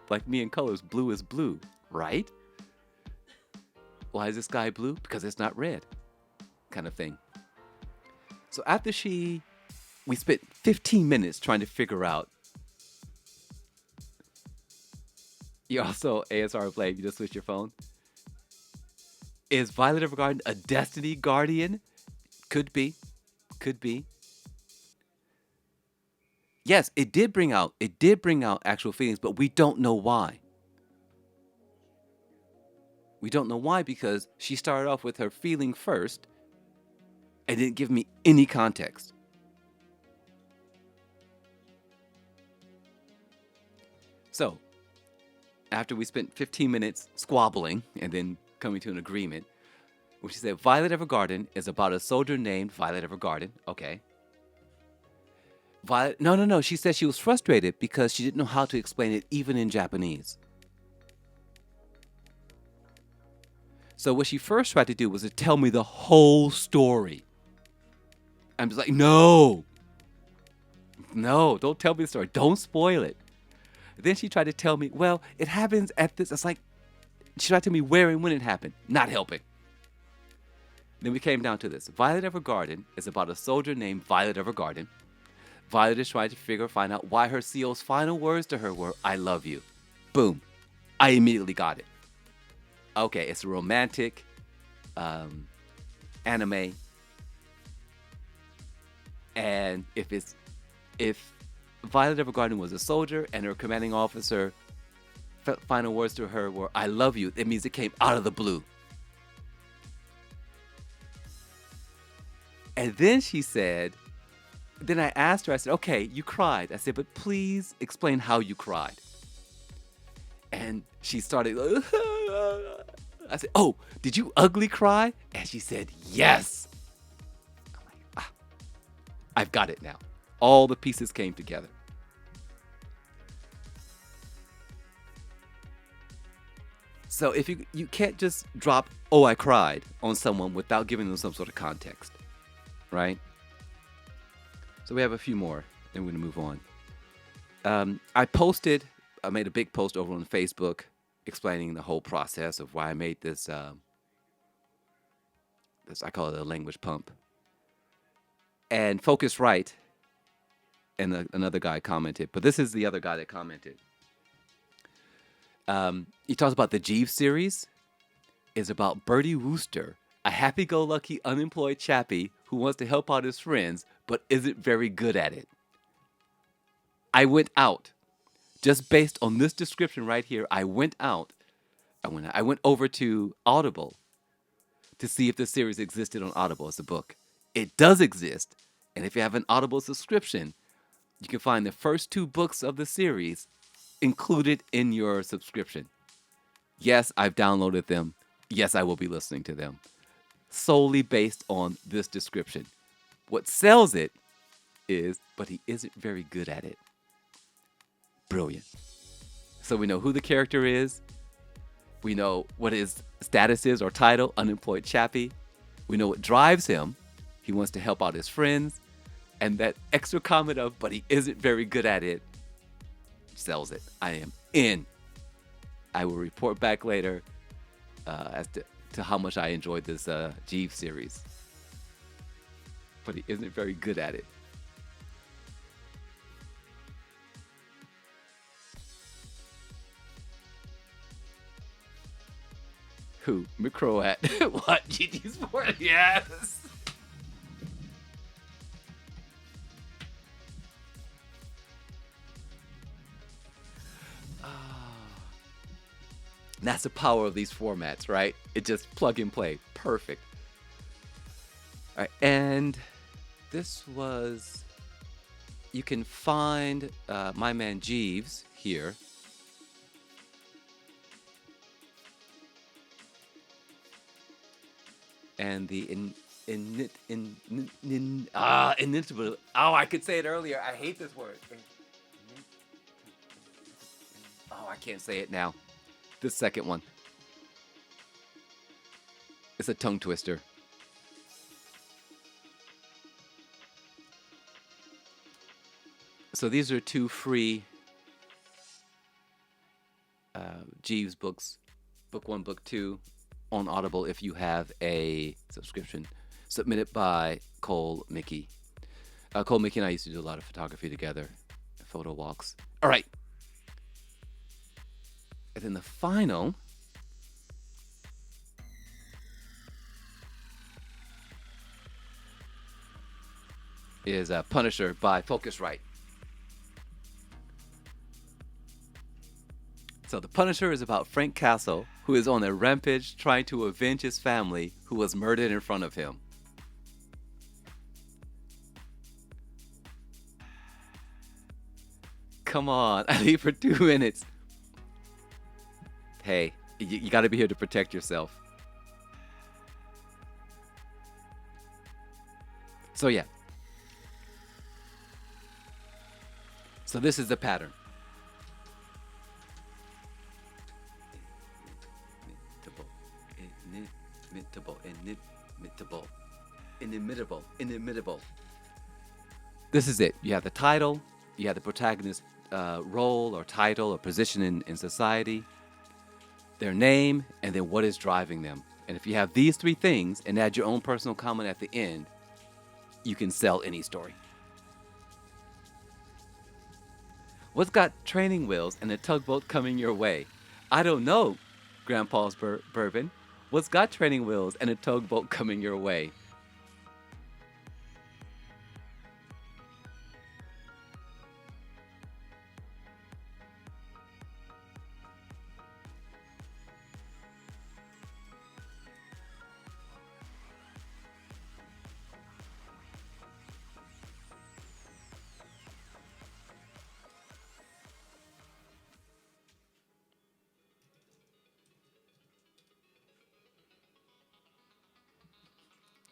like me in colors, blue is blue, right? Why is the sky blue? Because it's not red, kind of thing. So after we spent 15 minutes trying to figure out. You also, ASR Blade, you just switched your phone. Is Violet Evergarden a Destiny Guardian? Could be. Yes, it did bring out actual feelings, but we don't know why. We don't know why because she started off with her feeling first and didn't give me any context. So, after we spent 15 minutes squabbling and then coming to an agreement, which she said, Violet Evergarden is about a soldier named Violet Evergarden. Okay. No. She said she was frustrated because she didn't know how to explain it even in Japanese. So what she first tried to do was to tell me the whole story. I'm just like, no, don't tell me the story. Don't spoil it. Then she tried to tell me, well, it happens at this. It's like, she tried to tell me where and when it happened. Not helping. Then we came down to this. Violet Evergarden is about a soldier named Violet Evergarden. Violet is trying to find out why her CEO's final words to her were, I love you. Boom. I immediately got it. Okay, it's a romantic anime. And if Violet Evergarden was a soldier and her commanding officer final words to her were, I love you, it means it came out of the blue. And then she said, then I asked her, I said, okay, you cried. I said, but please explain how you cried. And she started, I said, oh, did you ugly cry? And she said, yes. I'm like, I've got it now. All the pieces came together. So if you can't just drop, oh, I cried on someone without giving them some sort of context, right? So we have a few more, and we're going to move on. I made a big post over on Facebook explaining the whole process of why I made this, I call it a language pump. And Focusrite and another guy commented, but this is the other guy that commented. He talks about the Jeeves series is about Bertie Wooster A happy go lucky unemployed chappie who wants to help out his friends but isn't very good at it. I went out. Just based on this description right here, I went out. I went over to Audible to see if the series existed on Audible as a book. It does exist. And if you have an Audible subscription, you can find the first two books of the series included in your subscription. Yes, I've downloaded them. Yes, I will be listening to them solely based on this description. What sells it is, but he isn't very good at it. Brilliant. So we know who the character is. We know what his status is or title, unemployed chappie. We know what drives him. He wants to help out his friends. And that extra comment of, but he isn't very good at it, sells it. I am in. I will report back later as to how much I enjoyed this Jeeves series. But he isn't very good at it. Who? McCroat. What? GT Sport? Yes. That's the power of these formats, right? It just plug and play. Perfect. All right, and this was. You can find my man Jeeves here. And the inimitable. Oh, I could say it earlier. I hate this word. Oh, I can't say it now. The second one. It's a tongue twister. So these are two free Jeeves books, book 1, book 2, on Audible if you have a subscription, submitted by Cole Mickey. Cole Mickey and I used to do a lot of photography together, photo walks. All right. And then the final is Punisher by Focusrite. So the Punisher is about Frank Castle, who is on a rampage trying to avenge his family who was murdered in front of him. Come on, I leave for 2 minutes. Hey, you got to be here to protect yourself. So yeah. So this is the pattern. Inimitable. This is it. You have the title, you have the protagonist's role or title or position in society, their name, and then what is driving them. And if you have these 3 things and add your own personal comment at the end, you can sell any story. What's got training wheels and a tugboat coming your way? I don't know, Grandpa's bourbon. What's got training wheels and a tugboat coming your way?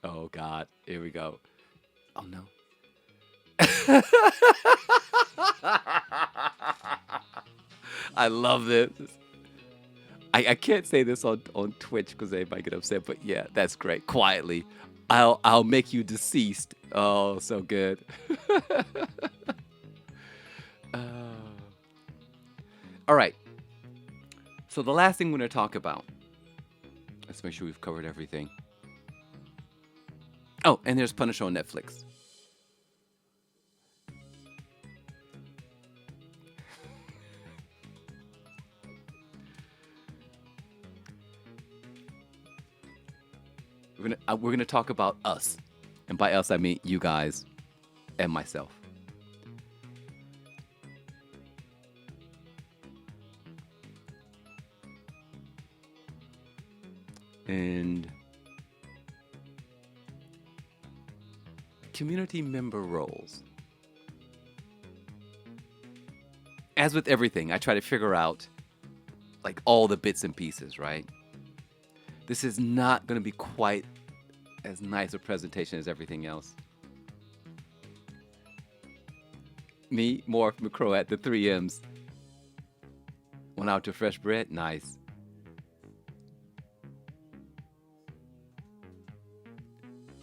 Oh, God. Here we go. Oh, no. I love this. I can't say this on Twitch because they might get upset, but yeah, that's great. Quietly. I'll make you deceased. Oh, so good. Uh, all right. So the last thing we're going to talk about. Let's make sure we've covered everything. Oh, and there's Punisher on Netflix. We're going to talk about us. And by us, I mean you guys and myself. And community member roles. As with everything, I try to figure out like all the bits and pieces, right? This is not going to be quite as nice a presentation as everything else. Me, Morph, McCrow at the 3Ms. Went out to fresh bread, nice.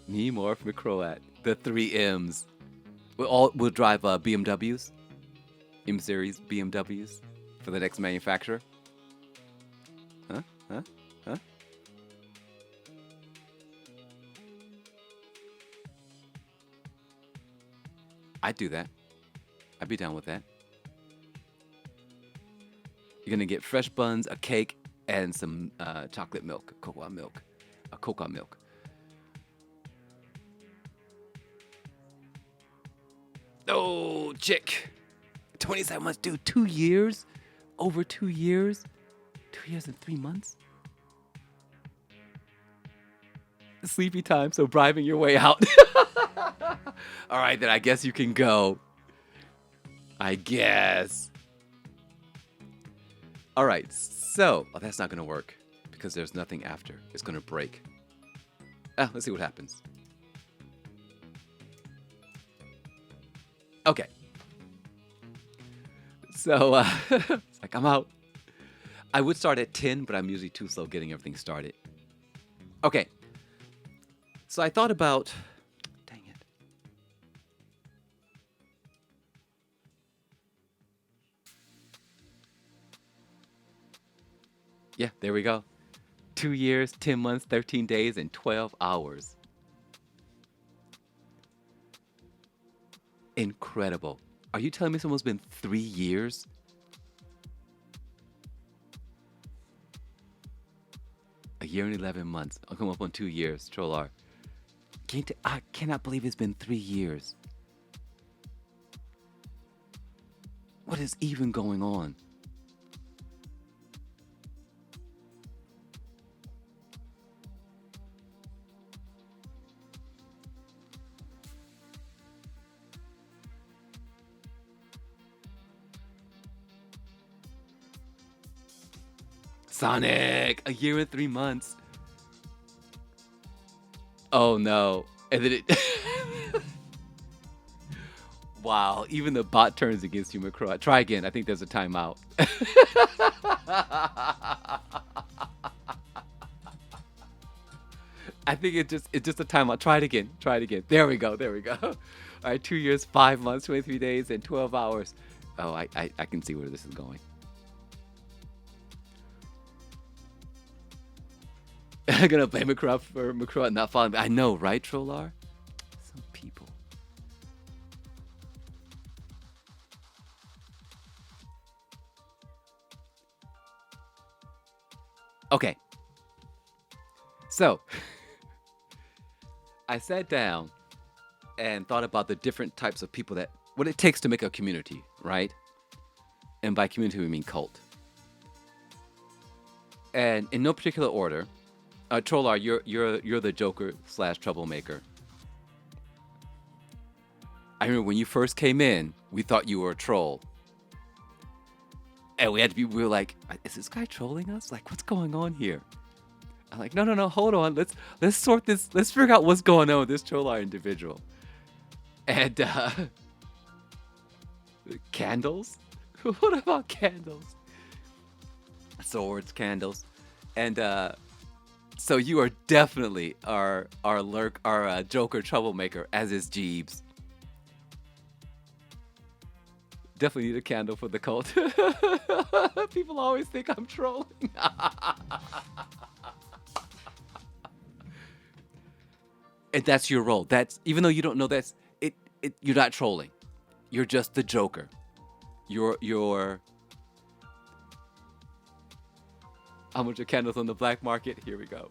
Me, Morph, McCrow at the 3Ms. We'll drive BMWs, M Series BMWs for the next manufacturer. Huh? Huh? Huh? I'd do that. I'd be down with that. You're gonna get fresh buns, a cake, and some chocolate milk, cocoa milk, cocoa milk. Oh, chick. 27 months, dude. 2 years? Over 2 years? 2 years and 3 months? Sleepy time, so bribing your way out. All right, then I guess you can go. I guess. All right, so that's not going to work because there's nothing after. It's going to break. Let's see what happens. Okay. So, it's like I'm out. I would start at 10, but I'm usually too slow getting everything started. Okay. So I thought about, dang it. Yeah, there we go. 2 years, 10 months, 13 days, and 12 hours. Incredible. Are you telling me it's almost been 3 years? A year and 11 months. I'll come up on 2 years, Troll R. I cannot believe it's been 3 years. What is even going on? Sonic! A year and 3 months. Oh no. And then it... Wow, even the bot turns against you, McCrow. Try again. I think there's a timeout. I think it's just a timeout. Try it again. Try it again. There we go. There we go. All right, 2 years, 5 months, 23 days, and 12 hours. Oh, I can see where this is going. I'm gonna blame McCrow for McCrow not following me. I know, right, Trollar? Some people. Okay. So, I sat down and thought about the different types of people what it takes to make a community, right? And by community, we mean cult. And in no particular order, Trollar, you're the Joker / troublemaker. I remember when you first came in, we thought you were a troll. And we were like, is this guy trolling us? Like, what's going on here? I'm like, no, hold on. Let's sort this. Let's figure out what's going on with this Trollar individual. And candles? What about candles? Swords, candles. And so you are definitely our Joker troublemaker, as is Jeebs. Definitely need a candle for the cult. People always think I'm trolling. And that's your role. That's even though you don't know that's it. You're not trolling. You're just the Joker. You're. How much are candles on the black market? Here we go.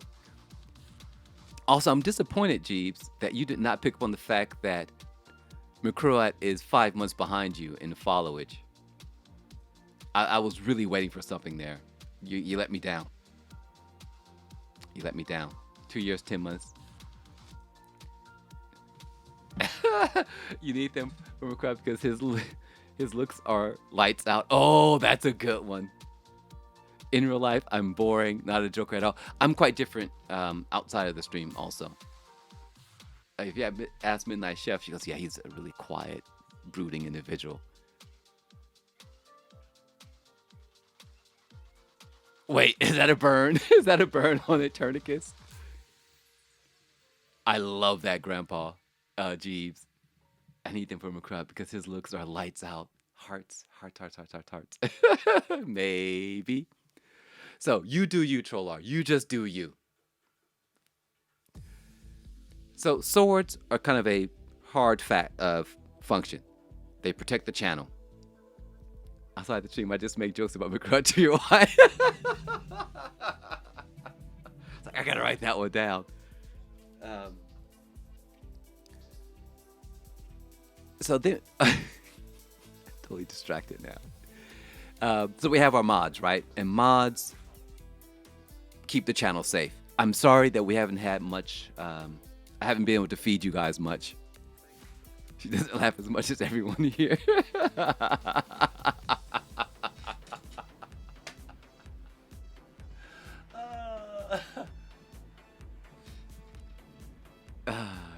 Also, I'm disappointed, Jeeves, that you did not pick up on the fact that McCroat is 5 months behind you in the followage. I was really waiting for something there. You let me down. You let me down. 2 years, 10 months. You need them from McCroat because his looks are lights out. Oh, that's a good one. In real life, I'm boring, not a joker at all. I'm quite different outside of the stream also. If you ask Midnight Chef, she goes, yeah, he's a really quiet, brooding individual. Wait, is that a burn? Is that a burn on Eternicus? I love that Grandpa, Jeeves. I need them from a crowd because his looks are lights out. Hearts, hearts, hearts, hearts, hearts, hearts. Maybe. So you do you, Trollar. You just do you. So swords are kind of a hard fact of function. They protect the channel. Outside the stream, I just make jokes about McCrud to your wife. It's like, I gotta write that one down. So then, totally distracted now. So we have our mods, right? And mods keep the channel safe. I'm sorry that we haven't had much. I haven't been able to feed you guys much. She doesn't laugh as much as everyone here.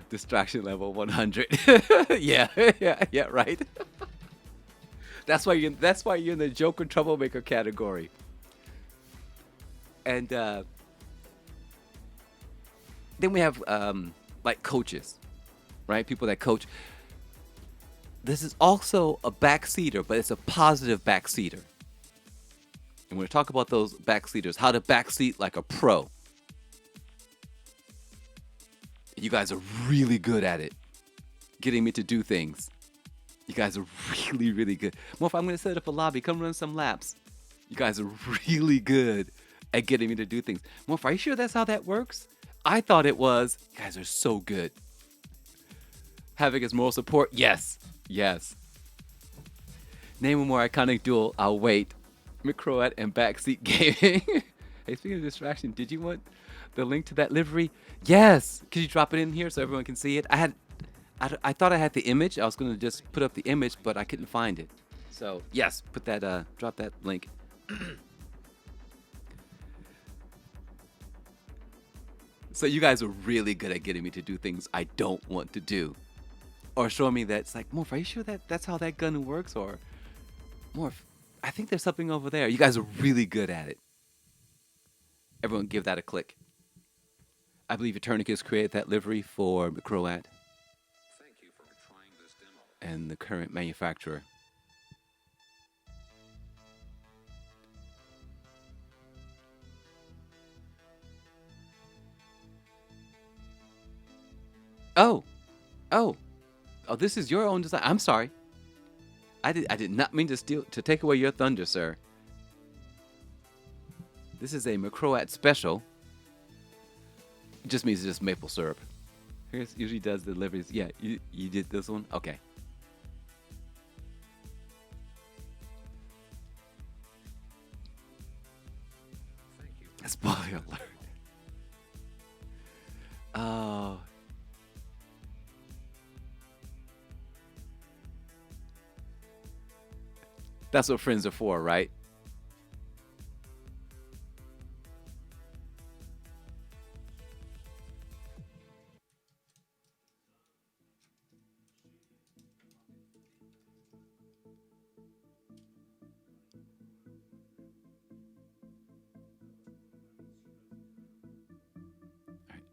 Distraction level 100. Yeah, yeah, right. That's why you're in the Joker troublemaker category. And then we have like coaches, right? People that coach. This is also a backseater, but it's a positive backseater. And we're going to talk about those backseaters, how to backseat like a pro. You guys are really good at it, getting me to do things. You guys are really, really good. Morph, I'm going to set up a lobby. Come run some laps. You guys are really good at getting me to do things. Morph, are you sure that's how that works? I thought it was. You guys are so good. Having his moral support? Yes. Yes. Name a more iconic duel. I'll wait. McCroat and Backseat Gaming. Hey, speaking of distraction, did you want the link to that livery? Yes. Could you drop it in here so everyone can see it? I thought I had the image. I was going to just put up the image, but I couldn't find it. So yes, put that. Drop that link. So you guys are really good at getting me to do things I don't want to do, or showing me that it's like, Morph, are you sure that that's how that gun works? Or Morph, I think there's something over there. You guys are really good at it. Everyone give that a click. I believe Eternicus created that livery for McCroat Thank you for trying this demo. and the current manufacturer. Oh, oh, this is your own design. I'm sorry. I did not mean to take away your thunder, sir. This is a McCroat special. It just means it's just maple syrup. Here's usually does deliveries. Yeah, you did this one? Okay. Thank you. Spoiler alert. Oh. That's what friends are for, right?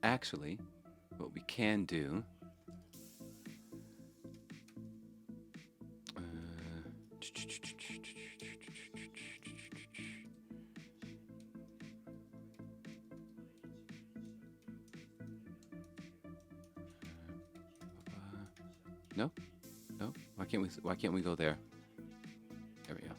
Actually, what we can do. No, no. Why can't we go there? There we go.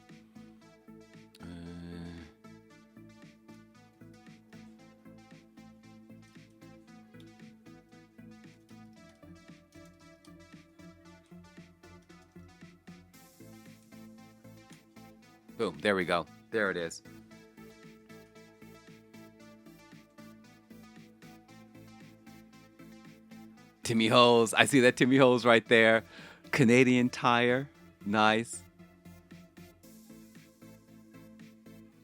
Boom. There we go. There it is. Timmy Holes. I see that Timmy Holes right there. Canadian Tire. Nice.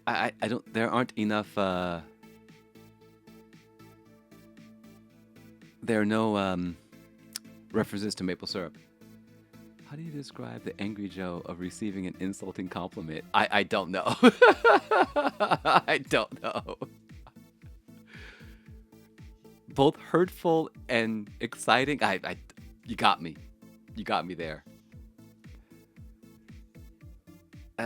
I don't. There aren't enough. There are no references to maple syrup. How do you describe the angry Joe of receiving an insulting compliment? I don't know. I don't know. Both hurtful and exciting. You got me. You got me there.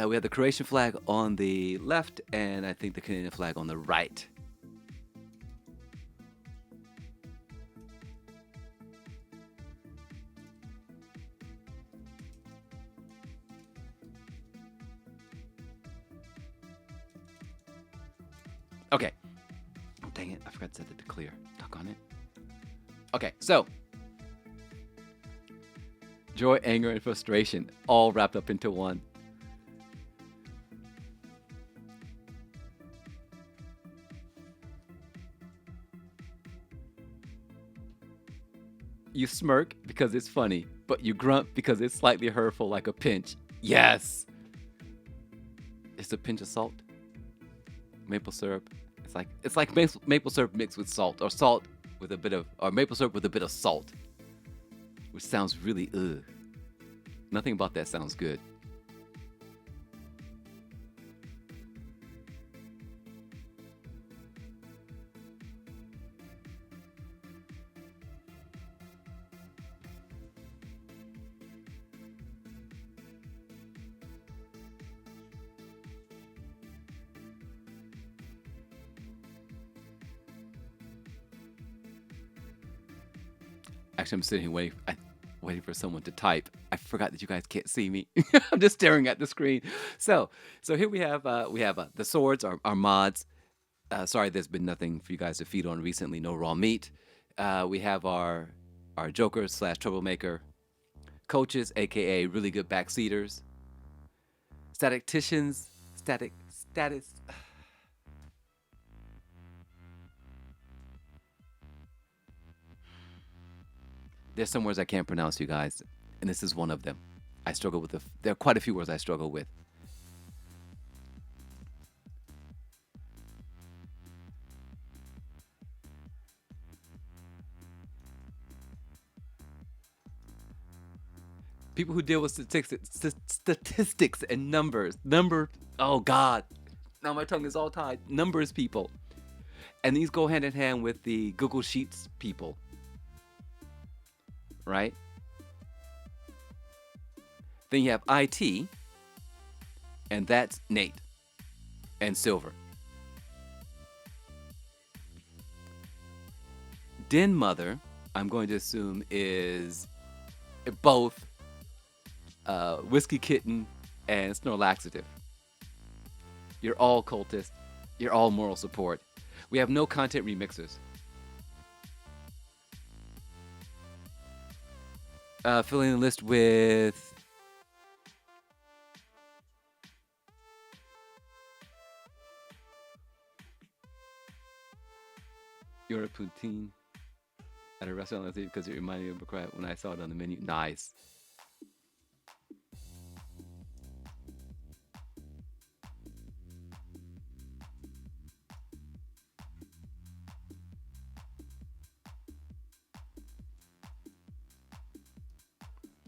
We have the Croatian flag on the left, and I think the Canadian flag on the right. Okay. Oh, dang it. I forgot to set it to clear. Talk on it. Okay, so joy, anger, and frustration all wrapped up into one. You smirk because it's funny, but you grunt because it's slightly hurtful like a pinch. Yes! It's a pinch of salt. Maple syrup. It's like maple syrup mixed with salt, or salt with a bit of, or maple syrup with a bit of salt, which sounds really ugh. Nothing about that sounds good. Actually, I'm sitting here waiting for someone to type. I forgot that you guys can't see me. I'm just staring at the screen. So here we have the swords, our mods. Sorry, there's been nothing for you guys to feed on recently. No raw meat. We have our jokers / troublemaker coaches, aka really good backseaters. Statisticians, status. There's some words I can't pronounce, you guys, and this is one of them. I struggle with there are quite a few words I struggle with. People who deal with statistics and numbers. Oh God, now my tongue is all tied. Numbers people, and these go hand in hand with the Google Sheets people, right? Then you have IT, and that's Nate and Silver. Den Mother, I'm going to assume, is both Whiskey Kitten and Snore Laxative. You're all cultists. You're all moral support. We have no content remixers. Filling the list with You're a poutine at a restaurant last week because it reminded me of a crab when I saw it on the menu. Nice.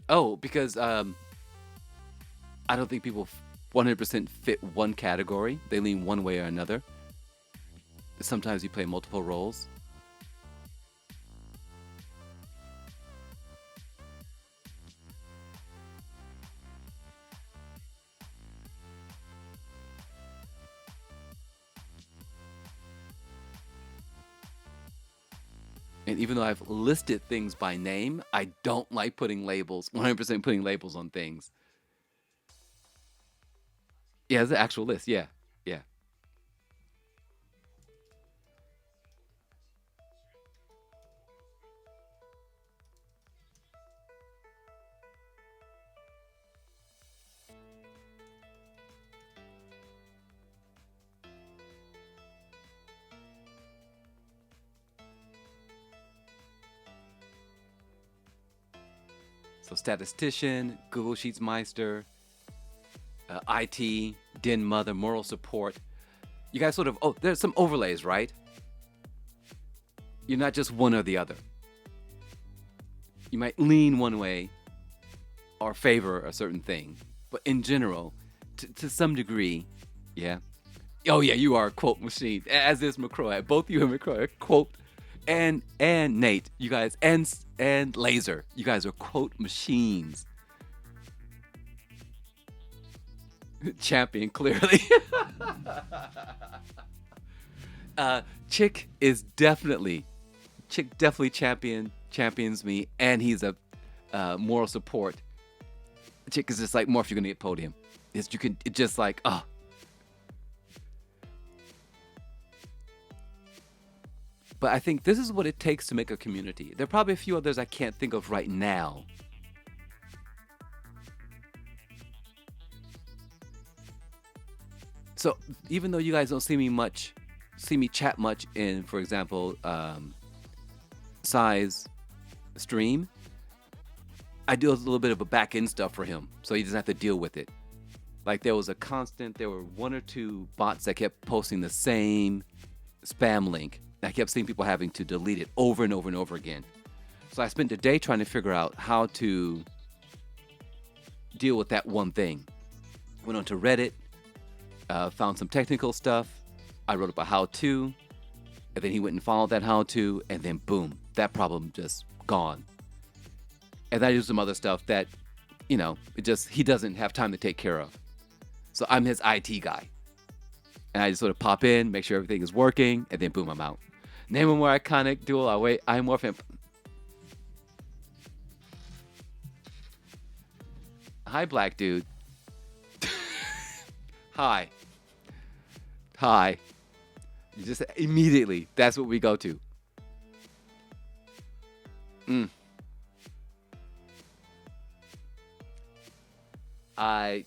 Oh, because I don't think people 100% fit one category. They lean one way or another. Sometimes you play multiple roles. And even though I've listed things by name, I don't like putting labels, 100% putting labels on things. Yeah, it's the actual list. Yeah. Yeah. So statistician, Google Sheets Meister, IT, Den Mother, moral support. You guys sort of, oh, there's some overlays, right? You're not just one or the other. You might lean one way or favor a certain thing, but in general, to some degree, yeah. Oh yeah, you are a quote machine, as is McCroy. Both you and McCroy are quote, and Nate, you guys, and Laser, you guys are quote machines. Champion, clearly. Chick definitely champions me, and he's a moral support. Chick is just like more if you're gonna get podium. It's just like But I think this is what it takes to make a community. There are probably a few others I can't think of right now. So even though you guys don't see me chat much in, for example, Sai's stream, I do a little bit of a back end stuff for him, so he doesn't have to deal with it. Like there were one or two bots that kept posting the same spam link. I kept seeing people having to delete it over and over and over again. So I spent the day trying to figure out how to deal with that one thing. Went onto Reddit, found some technical stuff. I wrote up a how-to, and then he went and followed that how-to, and then boom, that problem just gone. And I used some other stuff that, he doesn't have time to take care of. So I'm his IT guy. And I just sort of pop in, make sure everything is working, and then boom, I'm out. Name a more iconic duel. I morph him. Hi, black dude. Hi. You just immediately, that's what we go to. I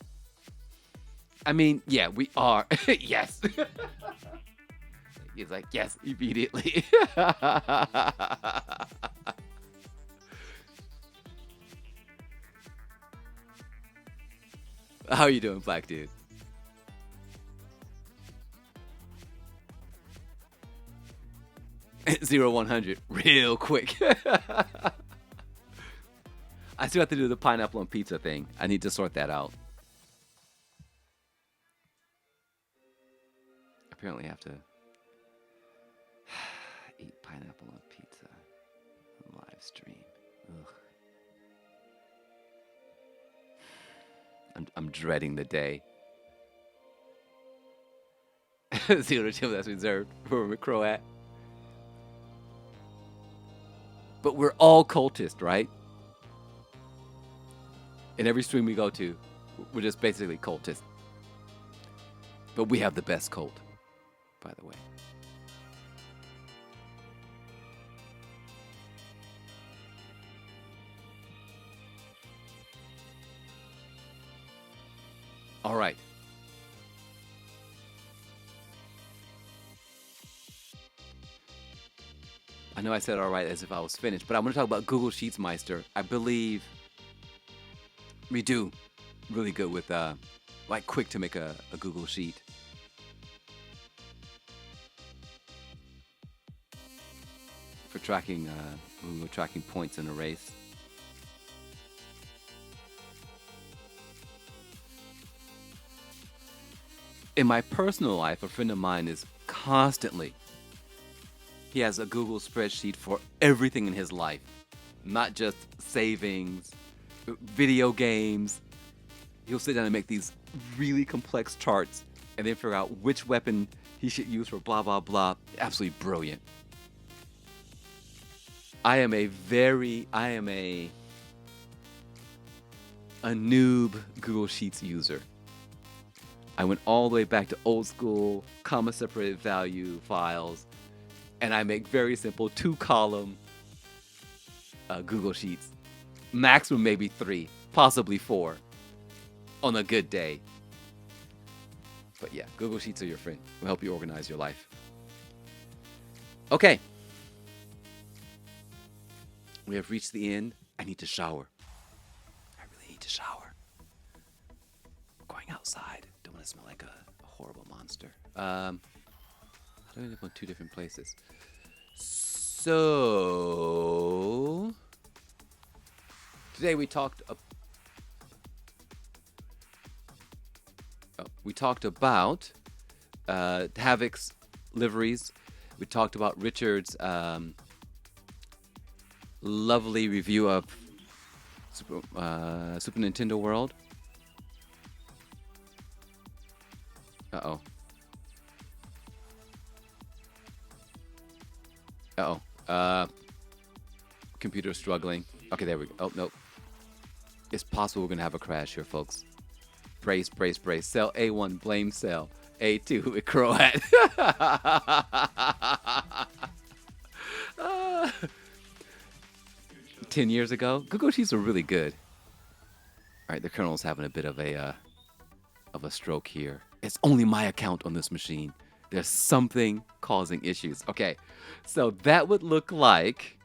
mean, yeah, we are. Yes. He's like, yes, immediately. How are you doing, black dude? 0-100 real quick. I still have to do the pineapple on pizza thing. I need to sort that out. Apparently I have to eat pineapple on pizza on live stream. Ugh. I'm dreading the day. 0-2, that's reserved for McCroat. But we're all cultists, right? In every stream we go to, we're just basically cultists. But we have the best cult, by the way. All right. I know I said all right as if I was finished, but I'm going to talk about Google Sheets Meister. I believe we do really good with, quick to make a Google Sheet. For tracking, when we're tracking points in a race. In my personal life, a friend of mine is constantly, he has a Google spreadsheet for everything in his life, not just savings, video games. He'll sit down and make these really complex charts and then figure out which weapon he should use for blah, blah, blah. Absolutely brilliant. I am a noob Google Sheets user. I went all the way back to old school, comma separated value files, and I make very simple 2-column Google Sheets. Maximum maybe 3, possibly 4 on a good day. But yeah, Google Sheets are your friend. Will help you organize your life. Okay. We have reached the end. I need to shower. to shower. We're going outside. Don't want to smell like a horrible monster. How do we live on two different places? So today we talked. We talked about Havoc's liveries. We talked about Richard's lovely review of Super Nintendo World. Uh-oh. Uh-oh. Computer struggling. Okay, there we go. Oh, no. It's possible we're going to have a crash here, folks. Brace, brace, brace. Cell A1, blame cell. A2 with Croat. 10 years ago. Google Sheets were really good. All right, the kernel's having a bit of a stroke here. It's only my account on this machine. There's something causing issues. Okay, so that would look like.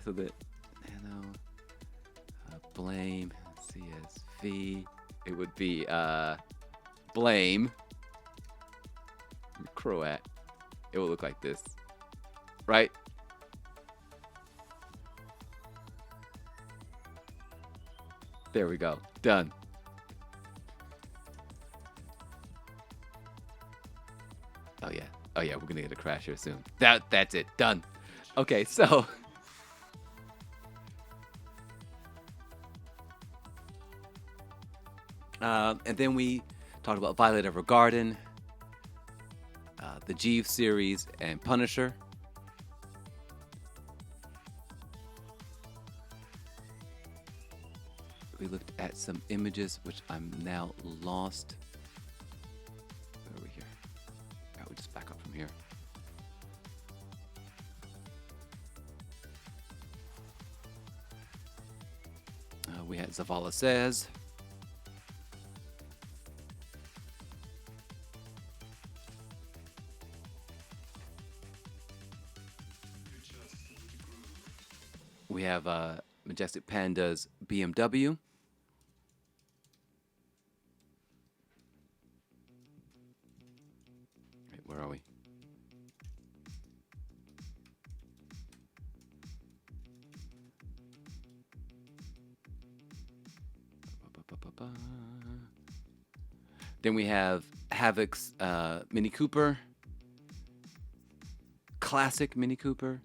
So that blame CSV. It would be blame Croat. It will look like this, right? There we go. Done. Oh yeah. Oh yeah, we're gonna get a crash here soon. That's it. Done. Okay, so and then we talked about Violet Evergarden, the Jeeves series, and Punisher. We looked at some images, which I'm now lost. Where are we here? All right, we'll just back up from here. We had Zavala Says. We have Majestic Panda's BMW. Wait, where are we? Then we have Havoc's Mini Cooper, classic Mini Cooper,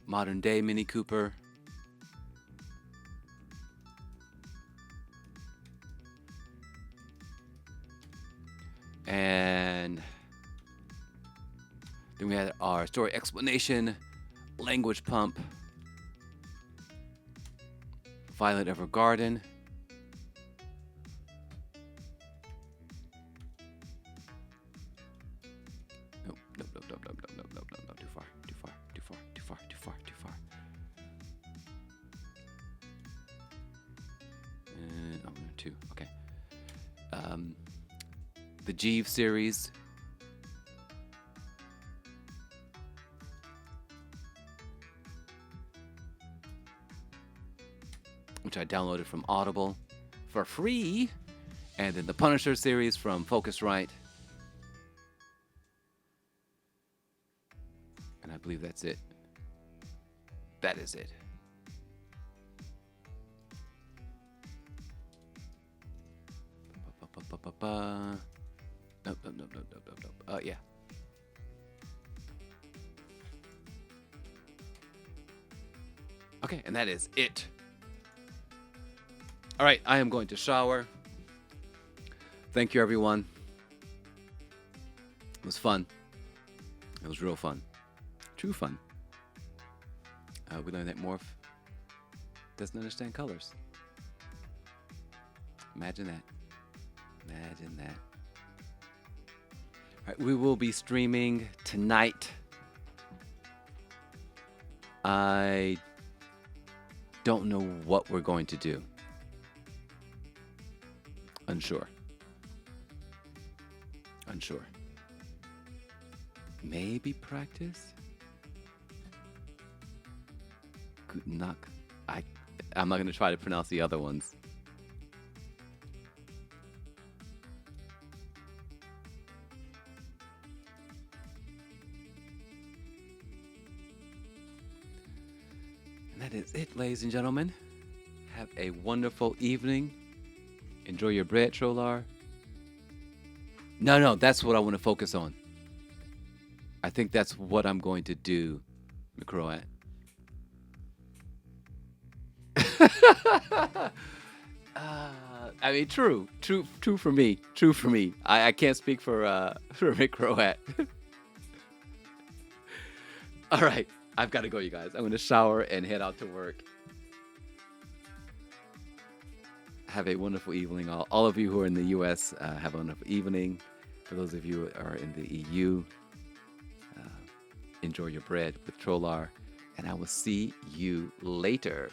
modern day Mini Cooper, and then we had our story explanation, language pump, Violet Evergarden. No, too far. And, two, okay. The Jeeves series. Which I downloaded from Audible for free. And then the Punisher series from Focusrite. And I believe that's it. That is it. Nope. Yeah. Okay, and that is it. All right, I am going to shower. Thank you, everyone. It was fun. It was real fun. True fun. We learned that Morph doesn't understand colors. Imagine that. Imagine that. All right, we will be streaming tonight. I don't know what we're going to do. Unsure. Maybe practice? Nak. I, I'm not going to try to pronounce the other ones. And that is it, ladies and gentlemen. Have a wonderful evening. Enjoy your bread, Trolar. No, that's what I want to focus on. I think that's what I'm going to do, McCroat. I mean, true for me. True for me. I can't speak for for McCroat. All right, I've got to go, you guys. I'm going to shower and head out to work. Have a wonderful evening. All of you who are in the U.S., have a wonderful evening. For those of you who are in the EU, enjoy your bread with Trolar, and I will see you later.